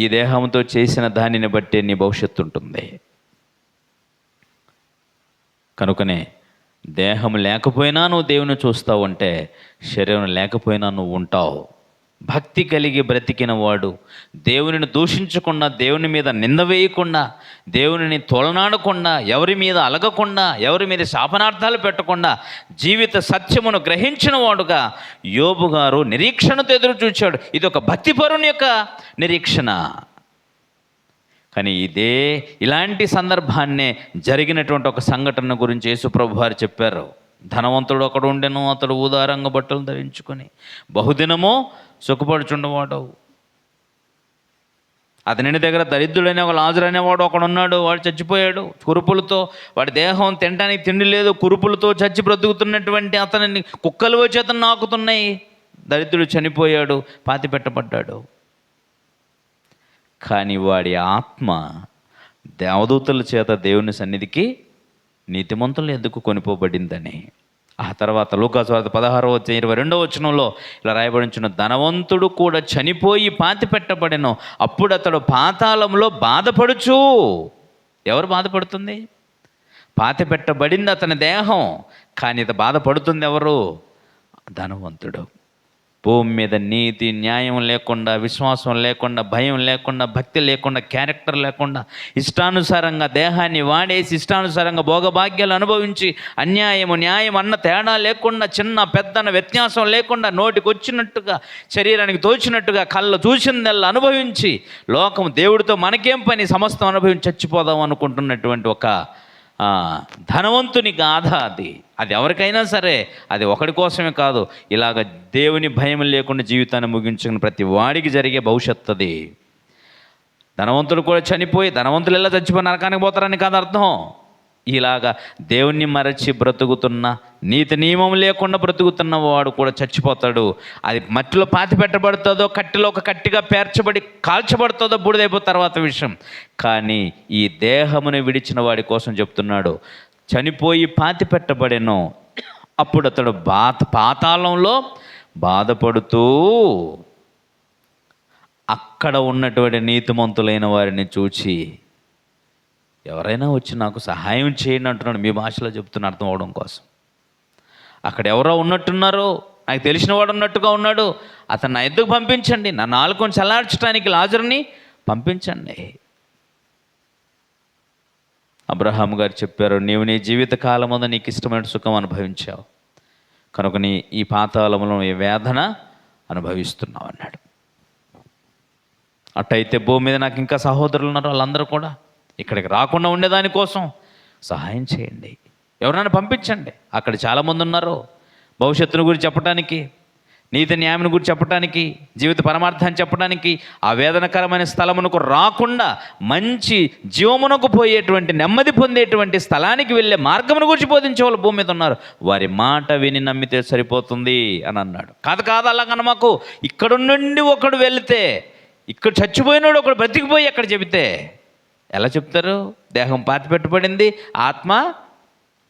S1: ఈ దేహంతో చేసిన దానిని బట్టే నీ భవిష్యత్తు ఉంటుంది. కనుకనే దేహం లేకపోయినా నువ్వు దేవుని చూస్తావు అంటే, శరీరం లేకపోయినా నువ్వు ఉంటావు. భక్తి కలిగి బ్రతికిన వాడు దేవునిని దూషించకుండా, దేవుని మీద నింద వేయకుండా, దేవునిని తోలనాడకుండా, ఎవరి మీద అలగకుండా, ఎవరి మీద శాపనార్థాలు పెట్టకుండా జీవిత సత్యమును గ్రహించిన వాడుగా యోబు గారు నిరీక్షణతో ఎదురు చూచాడు. ఇది ఒక భక్తిపరుని యొక్క నిరీక్షణ. కానీ ఇలాంటి సందర్భాన్నే జరిగినటువంటి ఒక సంఘటన గురించి యేసుప్రభు వారు చెప్పారు. ధనవంతుడు ఒకడు ఉండెను, అతడు ఊదారంగ బట్టలు ధరించుకొని బహుదినము సుఖపడుచుండవాడు. అతని దగ్గర దరిద్రుడైన ఒక లాజరు అనేవాడు ఒకడున్నాడు. వాడు చచ్చిపోయాడు కురుపులతో. వాడి దేహం తినడానికి తిండి లేదు, కురుపులతో చచ్చి బ్రతుకుతున్నటువంటి అతనిని కుక్కలు వచ్చి అతను నాకుతున్నాయి. దరిద్రుడు చనిపోయాడు, పాతి పెట్టబడ్డాడు. కానీ వాడి ఆత్మ దేవదూతల చేత దేవుని సన్నిధికి నీతిమంతులు ఎందుకు కొనిపోబడిందని. ఆ తర్వాత లూకా సువార్త 16:22 వచనంలో ఇలా రాయబడించిన, ధనవంతుడు కూడా చనిపోయి పాతి పెట్టబడెను, అప్పుడు అతడు పాతాళంలో బాధపడుచు. ఎవరు బాధపడుతుంది? పాతి పెట్టబడింది అతని దేహం, కానీ ఇది బాధపడుతుంది ఎవరు? ధనవంతుడు. భూమి మీద నీతి న్యాయం లేకుండా, విశ్వాసం లేకుండా, భయం లేకుండా, భక్తి లేకుండా, క్యారెక్టర్ లేకుండా, ఇష్టానుసారంగా దేహాన్ని వాడేసి ఇష్టానుసారంగా భోగభాగ్యాలు అనుభవించి అన్యాయము న్యాయం అన్న తేడా లేకుండా, చిన్న పెద్దన వ్యత్యాసం లేకుండా, నోటికి వచ్చినట్టుగా శరీరానికి తోచినట్టుగా కళ్ళు చూసిందల్లా అనుభవించి లోకం దేవుడితో మనకేం పని సమస్తం అనుభవించి చచ్చిపోదాం అనుకుంటున్నటువంటి ఒక ధనవంతుని గాథ అది ఎవరికైనా సరే, అది ఒకడి కోసమే కాదు, ఇలాగ దేవుని భయం లేకుండా జీవితాన్ని ముగించుకుని ప్రతి వాడికి జరిగే భవిష్యత్తు అది. ధనవంతులు కూడా చనిపోయి, ధనవంతులు ఎలా చచ్చిపోయి నరకానికి పోతారని కాదు అర్థం. ఇలాగా దేవుణ్ణి మరచి బ్రతుకుతున్న, నీతి నియమం లేకుండా బ్రతుకుతున్న వాడు కూడా చచ్చిపోతాడు. అది మట్టిలో పాతి పెట్టబడుతుందో, కట్టిలో ఒక కట్టిగా పేర్చబడి కాల్చబడుతుందో బూడిదైపో తర్వాత విషయం. కానీ ఈ దేహమును విడిచిన వాడి కోసం చెప్తున్నాడు, చనిపోయి పాతి పెట్టబడెను, అప్పుడు అతడు పాతాళంలో బాధపడుతూ అక్కడ ఉన్నటువంటి నీతిమంతులైన వారిని చూచి, ఎవరైనా వచ్చి నాకు సహాయం చేయండి అంటున్నాడు. మీ భాషలో చెప్తున్న అర్థం అవడం కోసం. అక్కడ ఎవరో ఉన్నట్టున్నారో, నాకు తెలిసిన వాడు ఉన్నట్టుగా ఉన్నాడు, అతను నా ఎద్దుకు పంపించండి, నా నాలుకను చల్లార్చడానికి లాజరుని పంపించండి. అబ్రహాం గారు చెప్పారు, నీవు నీ జీవిత కాలముందు నీకు ఇష్టమైన సుఖం అనుభవించావు కనుక ఈ పాతాళంలో ఈ వేదన అనుభవిస్తున్నావు అన్నాడు. అట్టయితే భూమి మీద నాకు ఇంకా సహోదరులు ఉన్నారు, వాళ్ళందరూ కూడా ఇక్కడికి రాకుండా ఉండేదానికోసం సహాయం చేయండి, ఎవరైనా పంపించండి. అక్కడ చాలామంది ఉన్నారు భవిష్యత్తును గురించి చెప్పడానికి, నీతి న్యాయం గురించి చెప్పడానికి, జీవిత పరమార్థాన్ని చెప్పడానికి, ఆ వేదనకరమైన స్థలమునకు రాకుండా మంచి జీవమునకు పోయేటువంటి, నెమ్మది పొందేటువంటి స్థలానికి వెళ్ళే మార్గమును గురించి బోధించే వాళ్ళు భూమి మీద ఉన్నారు. వారి మాట విని నమ్మితే సరిపోతుంది అని అన్నాడు. కాదు అలాగన్న మాకు ఇక్కడ నుండి ఒకడు వెళితే, ఇక్కడ చచ్చిపోయినాడు ఒకడు బ్రతికిపోయి అక్కడ చెబితే ఎలా చెప్తారు? దేహం పాతి పెట్టబడింది, ఆత్మ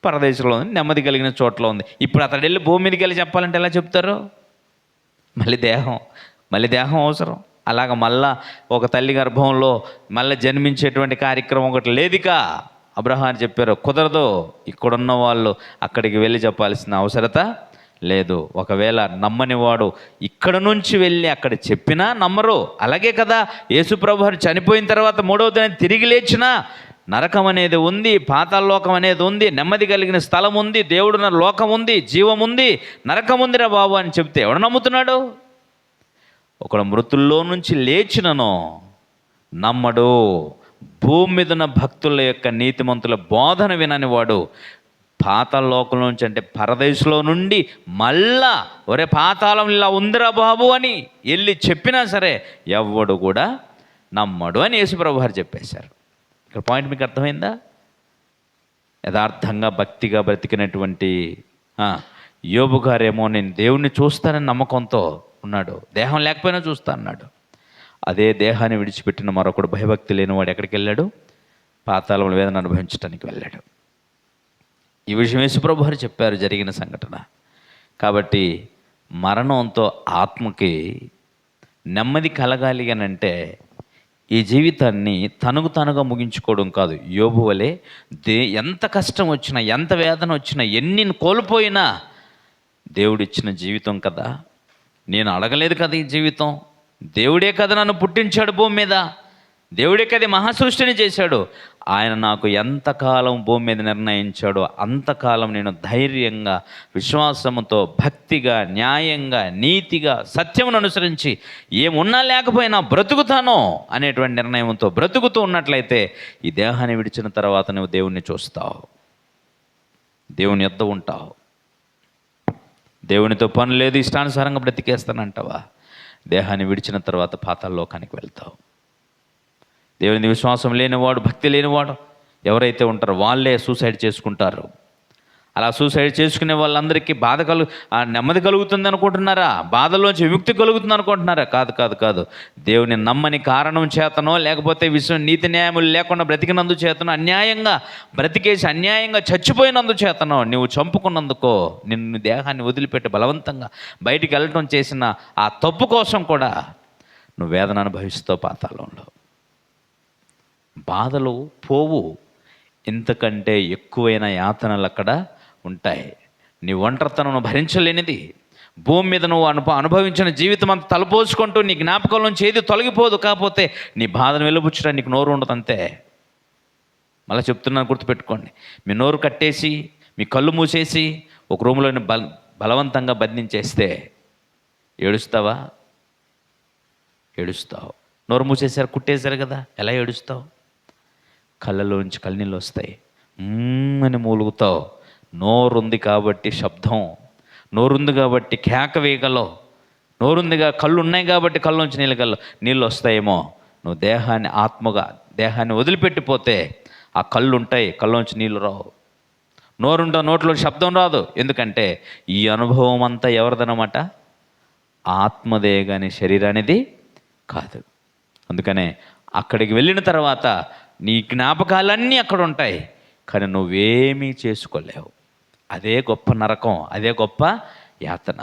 S1: పరదేశంలో ఉంది, నెమ్మది కలిగిన చోట్ల ఉంది. ఇప్పుడు అతడు వెళ్ళి భూమి మీదకి వెళ్ళి చెప్పాలంటే ఎలా చెప్తారు? మళ్ళీ దేహం అవసరం. అలాగ మళ్ళా ఒక తల్లి గర్భంలో మళ్ళీ జన్మించేటువంటి కార్యక్రమం ఒకటి లేదిక. అబ్రహాం చెప్పారు, కుదరదు, ఇక్కడున్న వాళ్ళు అక్కడికి వెళ్ళి చెప్పాల్సిన అవసరత లేదు. ఒకవేళ నమ్మని వాడు ఇక్కడ నుంచి వెళ్ళి అక్కడ చెప్పినా నమ్మరు. అలాగే కదా యేసుప్రభు వారు చనిపోయిన తర్వాత మూడవ దినం తిరిగి లేచినా నరకం అనేది ఉంది, పాతాళలోకం అనేది ఉంది, నెమ్మది కలిగిన స్థలం ఉంది, దేవుడున్న లోకం ఉంది, జీవం ఉంది, నరకం ఉందిరా బాబు అని చెప్తే ఎవడు నమ్ముతున్నాడు? ఒకడు మృతుల్లో నుంచి లేచినను నమ్మడు. భూమి మీద ఉన్న భక్తుల యొక్క నీతిమంతుల బోధన వినని వాడు పాతాళలోకం నుంచి, అంటే పరదేశంలో నుండి మళ్ళా ఒరే పాతాళం ఇలా ఉందిరా బాబు అని వెళ్ళి చెప్పినా సరే ఎవ్వడు కూడా నమ్మడు అని యేసుప్రభు వారు చెప్పేశారు. ఇక్కడ పాయింట్ మీకు అర్థమైందా? యథార్థంగా భక్తిగా బ్రతికినటువంటి యోబు గారేమో నేను దేవుణ్ణి చూస్తానని నమ్మకంతో ఉన్నాడు, దేహం లేకపోయినా చూస్తా అన్నాడు. అదే దేహాన్ని విడిచిపెట్టిన మరొకడు భయభక్తి లేనివాడు ఎక్కడికి వెళ్ళాడు? పాతాళంలో వేదన అనుభవించడానికి వెళ్ళాడు. ఈ విషయం యేసుప్రభు వారు చెప్పారు, జరిగిన సంఘటన. కాబట్టి మరణంతో ఆత్మకి నెమ్మది కలగాలి అని అంటే ఈ జీవితాన్ని తనుగా ముగించుకోవడం కాదు. యోబు వలె ఎంత కష్టం వచ్చినా, ఎంత వేదన వచ్చినా, ఎన్ని కోల్పోయినా దేవుడిచ్చిన జీవితం కదా, నేను అడగలేదు కదా ఈ జీవితం, దేవుడే కదా నన్ను పుట్టించాడు భూమి మీద, దేవుడే కదా మహాసృష్టిని చేశాడు, ఆయన నాకు ఎంతకాలం భూమి మీద నిర్ణయించాడో అంతకాలం నేను ధైర్యంగా, విశ్వాసంతో, భక్తిగా, న్యాయంగా, నీతిగా, సత్యమును అనుసరించి ఏమున్నా లేకపోయినా బ్రతుకుతానో అనేటువంటి నిర్ణయంతో బ్రతుకుతూ ఉన్నట్లయితే ఈ దేహాన్ని విడిచిన తర్వాత నువ్వు దేవుణ్ణి చూస్తావు, దేవుని యొద్ద ఉంటావు. దేవునితో పని లేదు, ఇష్టానుసారంగా బ్రతికేస్తానంటావా? దేహాన్ని విడిచిన తర్వాత పాతాళలోకానికి వెళ్తావు. దేవుని విశ్వాసం లేనివాడు, భక్తి లేనివాడు ఎవరైతే ఉంటారో వాళ్ళే సూసైడ్ చేసుకుంటారు. అలా సూసైడ్ చేసుకునే వాళ్ళందరికీ నెమ్మది కలుగుతుంది అనుకుంటున్నారా? బాధలోంచి విముక్తి కలుగుతుంది అనుకుంటున్నారా? కాదు. దేవుని నమ్మని కారణం చేతనో, లేకపోతే నీతి న్యాయములు లేకుండా బ్రతికినందు చేతనో, అన్యాయంగా బ్రతికేసి అన్యాయంగా చచ్చిపోయినందు చేతనో, నువ్వు చంపుకున్నందుకో, నిన్ను దేహాన్ని వదిలిపెట్టి బలవంతంగా బయటికి వెళ్ళటం చేసిన ఆ తప్పు కోసం కూడా నువ్వు వేదన అనుభవిస్తావు పాతాళంలో. బాధలు పోవు, ఇంతకంటే ఎక్కువైన యాతనలు అక్కడ ఉంటాయి. నీ ఒంటరితనం భరించలేనిది, భూమి మీద నువ్వు అనుభవించిన జీవితం అంతా తలపోసుకుంటూ నీ జ్ఞాపకం నుంచి ఏది తొలగిపోదు. కాకపోతే నీ బాధను వెలుబుచ్చడానికి నీకు నోరు ఉండదు అంతే. మళ్ళీ చెప్తున్నాను, గుర్తుపెట్టుకోండి. మీ నోరు కట్టేసి మీ కళ్ళు మూసేసి ఒక రూమ్లోని బలవంతంగా బంధించేస్తే ఏడుస్తావా? ఏడుస్తావు. నోరు మూసేశారు, కుట్టేశారు కదా, ఎలా ఏడుస్తావు? కళ్ళలోంచి కళ్ళనీళ్ళు వస్తాయి, అని మూలుగుతావు. నోరుంది కాబట్టి శబ్దం, నోరుంది కాబట్టి కేక వేయగలవు, నోరుందిగా కళ్ళు ఉన్నాయి కాబట్టి కళ్ళలోంచి నీళ్ళు వస్తాయేమో. నువ్వు దేహాన్ని వదిలిపెట్టిపోతే ఆ కళ్ళు ఉంటాయి, కళ్ళలోంచి నీళ్ళు రావు. నోరుంటా, నోట్లో శబ్దం రాదు. ఎందుకంటే ఈ అనుభవం అంతా ఎవరిదనమాట? ఆత్మదే కానీ శరీరానిది కాదు. అందుకనే అక్కడికి వెళ్ళిన తర్వాత నీ జ్ఞాపకాలన్నీ అక్కడ ఉంటాయి, కానీ నువ్వేమీ చేసుకోలేవు. అదే గొప్ప నరకం, అదే గొప్ప యాతన.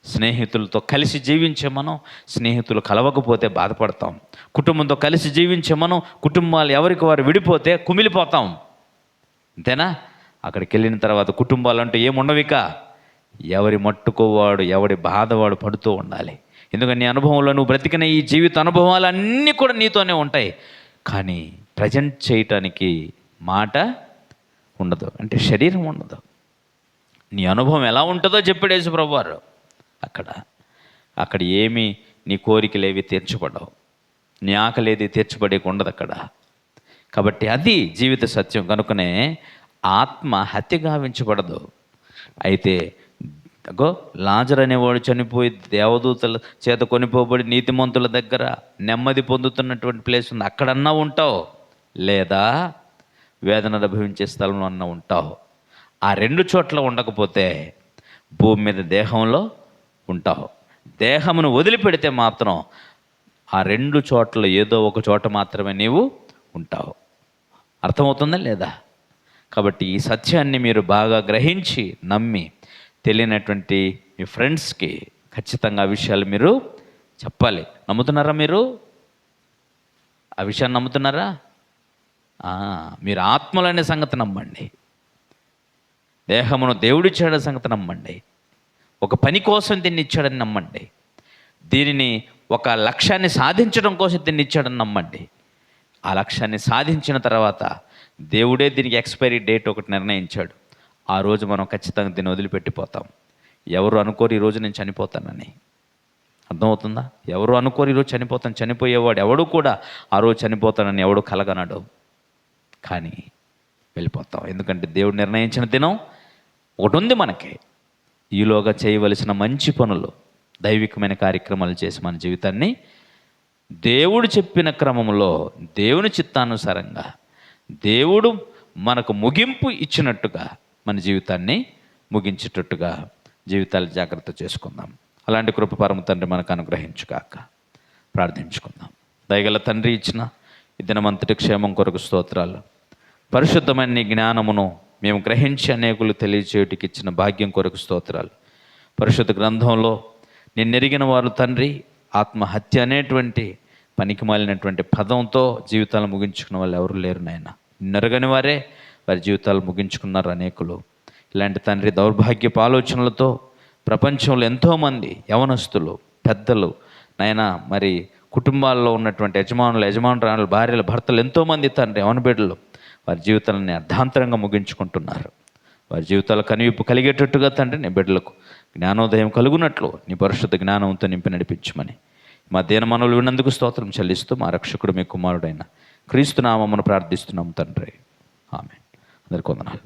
S1: స్నేహితులతో కలిసి జీవించే మనం స్నేహితులు కలవకపోతే బాధపడతాం. కుటుంబంతో కలిసి జీవించే మనం కుటుంబాలు ఎవరికి వారు విడిపోతే కుమిలిపోతాం. అంతేనా? అక్కడికి వెళ్ళిన తర్వాత కుటుంబాలు అంటూ ఏముండవిక. ఎవరి మట్టుకోవాడు, ఎవడి బాధవాడు పడుతూ ఉండాలి. ఎందుకంటే నీ అనుభవంలో నువ్వు బ్రతికిన ఈ జీవిత అనుభవాలన్నీ కూడా నీతోనే ఉంటాయి, కానీ ప్రజెంట్ చేయటానికి మాట ఉండదు, అంటే శరీరం ఉండదు. నీ అనుభవం ఎలా ఉంటుందో చెప్పాడు యేసు ప్రభువారు. అక్కడ ఏమీ నీ కోరికలేవి తీర్చబడవు, నీ ఆకలి ఏది తీర్చబడేకి ఉండదు అక్కడ. కాబట్టి అది జీవిత సత్యం. కనుకనే ఆత్మ హత్య గావించబడదు. అయితే లాజరు అనేవాడు చనిపోయి దేవదూతల చేత కొనిపోబడి నీతిమంతుల దగ్గర నెమ్మది పొందుతున్నటువంటి ప్లేస్ ఉంది, అక్కడన్నా ఉంటావు, లేదా వేదన అనుభవించే స్థలంలో అన్నా ఉంటావు. ఆ రెండు చోట్ల ఉండకపోతే భూమి మీద దేహంలో ఉంటావు. దేహమును వదిలిపెడితే మాత్రం ఆ రెండు చోట్ల ఏదో ఒక చోట మాత్రమే నీవు ఉంటావు. అర్థమవుతుందా లేదా? కాబట్టి ఈ సత్యాన్ని మీరు బాగా గ్రహించి నమ్మి తెలియనటువంటి మీ ఫ్రెండ్స్కి ఖచ్చితంగా ఆ విషయాలు మీరు చెప్పాలి. నమ్ముతున్నారా? మీరు ఆ విషయాన్ని నమ్ముతున్నారా? మీరు ఆత్మలనే సంగతి నమ్మండి, దేహమును దేవుడిచ్చాడనే సంగతి నమ్మండి, ఒక పని కోసం దీన్ని ఇచ్చాడని నమ్మండి, దీనిని ఒక లక్ష్యాన్ని సాధించడం కోసం దీన్ని ఇచ్చాడని నమ్మండి. ఆ లక్ష్యాన్ని సాధించిన తర్వాత దేవుడే దీనికి ఎక్స్పైరీ డేట్ ఒకటి నిర్ణయించాడు. ఆ రోజు మనం ఖచ్చితంగా దీన్ని వదిలిపెట్టిపోతాం. ఎవరు అనుకోరు ఈరోజు నేను చనిపోతానని. అర్థమవుతుందా? ఎవరు అనుకోరు ఈరోజు చనిపోతాను. చనిపోయేవాడు ఎవడు కూడా ఆ రోజు చనిపోతానని ఎవడు కలగనడు, కానీ వెళ్ళిపోతాం. ఎందుకంటే దేవుడు నిర్ణయించిన దినం ఒకటి ఉంది మనకి. ఈలోగా చేయవలసిన మంచి పనులు, దైవికమైన కార్యక్రమాలు చేసి మన జీవితాన్ని దేవుడు చెప్పిన క్రమంలో, దేవుని చిత్తానుసారంగా, దేవుడు మనకు ముగింపు ఇచ్చినట్టుగా మన జీవితాన్ని ముగించేటట్టుగా జీవితాలు జాగ్రత్త చేసుకుందాం. అలాంటి కృప పరమ తండ్రి మనకు అనుగ్రహించుగాక. ప్రార్థించుకుందాం. దయగల తండ్రి, ఇచ్చిన ఈ దినమంతటి క్షేమం కొరకు స్తోత్రాలు. పరిశుద్ధమైన నీ జ్ఞానమును మేము గ్రహించి అనేకులు తెలియచేయుటికి ఇచ్చిన భాగ్యం కొరకు స్తోత్రాలు. పరిశుద్ధ గ్రంథంలో నిన్నెరిగిన వారు తండ్రి ఆత్మహత్య అనేటువంటి పనికి మాలినటువంటి పదంతో జీవితాలు ముగించుకున్న వాళ్ళు ఎవరు లేరు నాయన. నిన్నెరగని వారే వారి జీవితాలు ముగించుకున్నారు అనేకులు. ఇలాంటి తండ్రి దౌర్భాగ్యపు ఆలోచనలతో ప్రపంచంలో ఎంతోమంది యవనస్తులు, పెద్దలు నాయన, మరి కుటుంబాల్లో ఉన్నటువంటి యజమానురాలు, భార్యలు, భర్తలు ఎంతోమంది తండ్రి యవన బిడ్డలు వారి జీవితాలని అర్ధాంతరంగా ముగించుకుంటున్నారు. వారి జీవితాలు కనువిప్పు కలిగేటట్టుగా తండ్రి నీ బిడ్డలకు జ్ఞానోదయం కలుగునట్లు నీ పరిశుద్ధ జ్ఞానంతో నింపి నడిపించమని మధ్యాహ్న మనవులు విన్నందుకు స్తోత్రం చెల్లిస్తూ మా రక్షకుడు మీ కుమారుడైన క్రీస్తు నామమును ప్రార్థిస్తున్నాము తండ్రి. ఆమేన్. అందరికీ వందనాలు.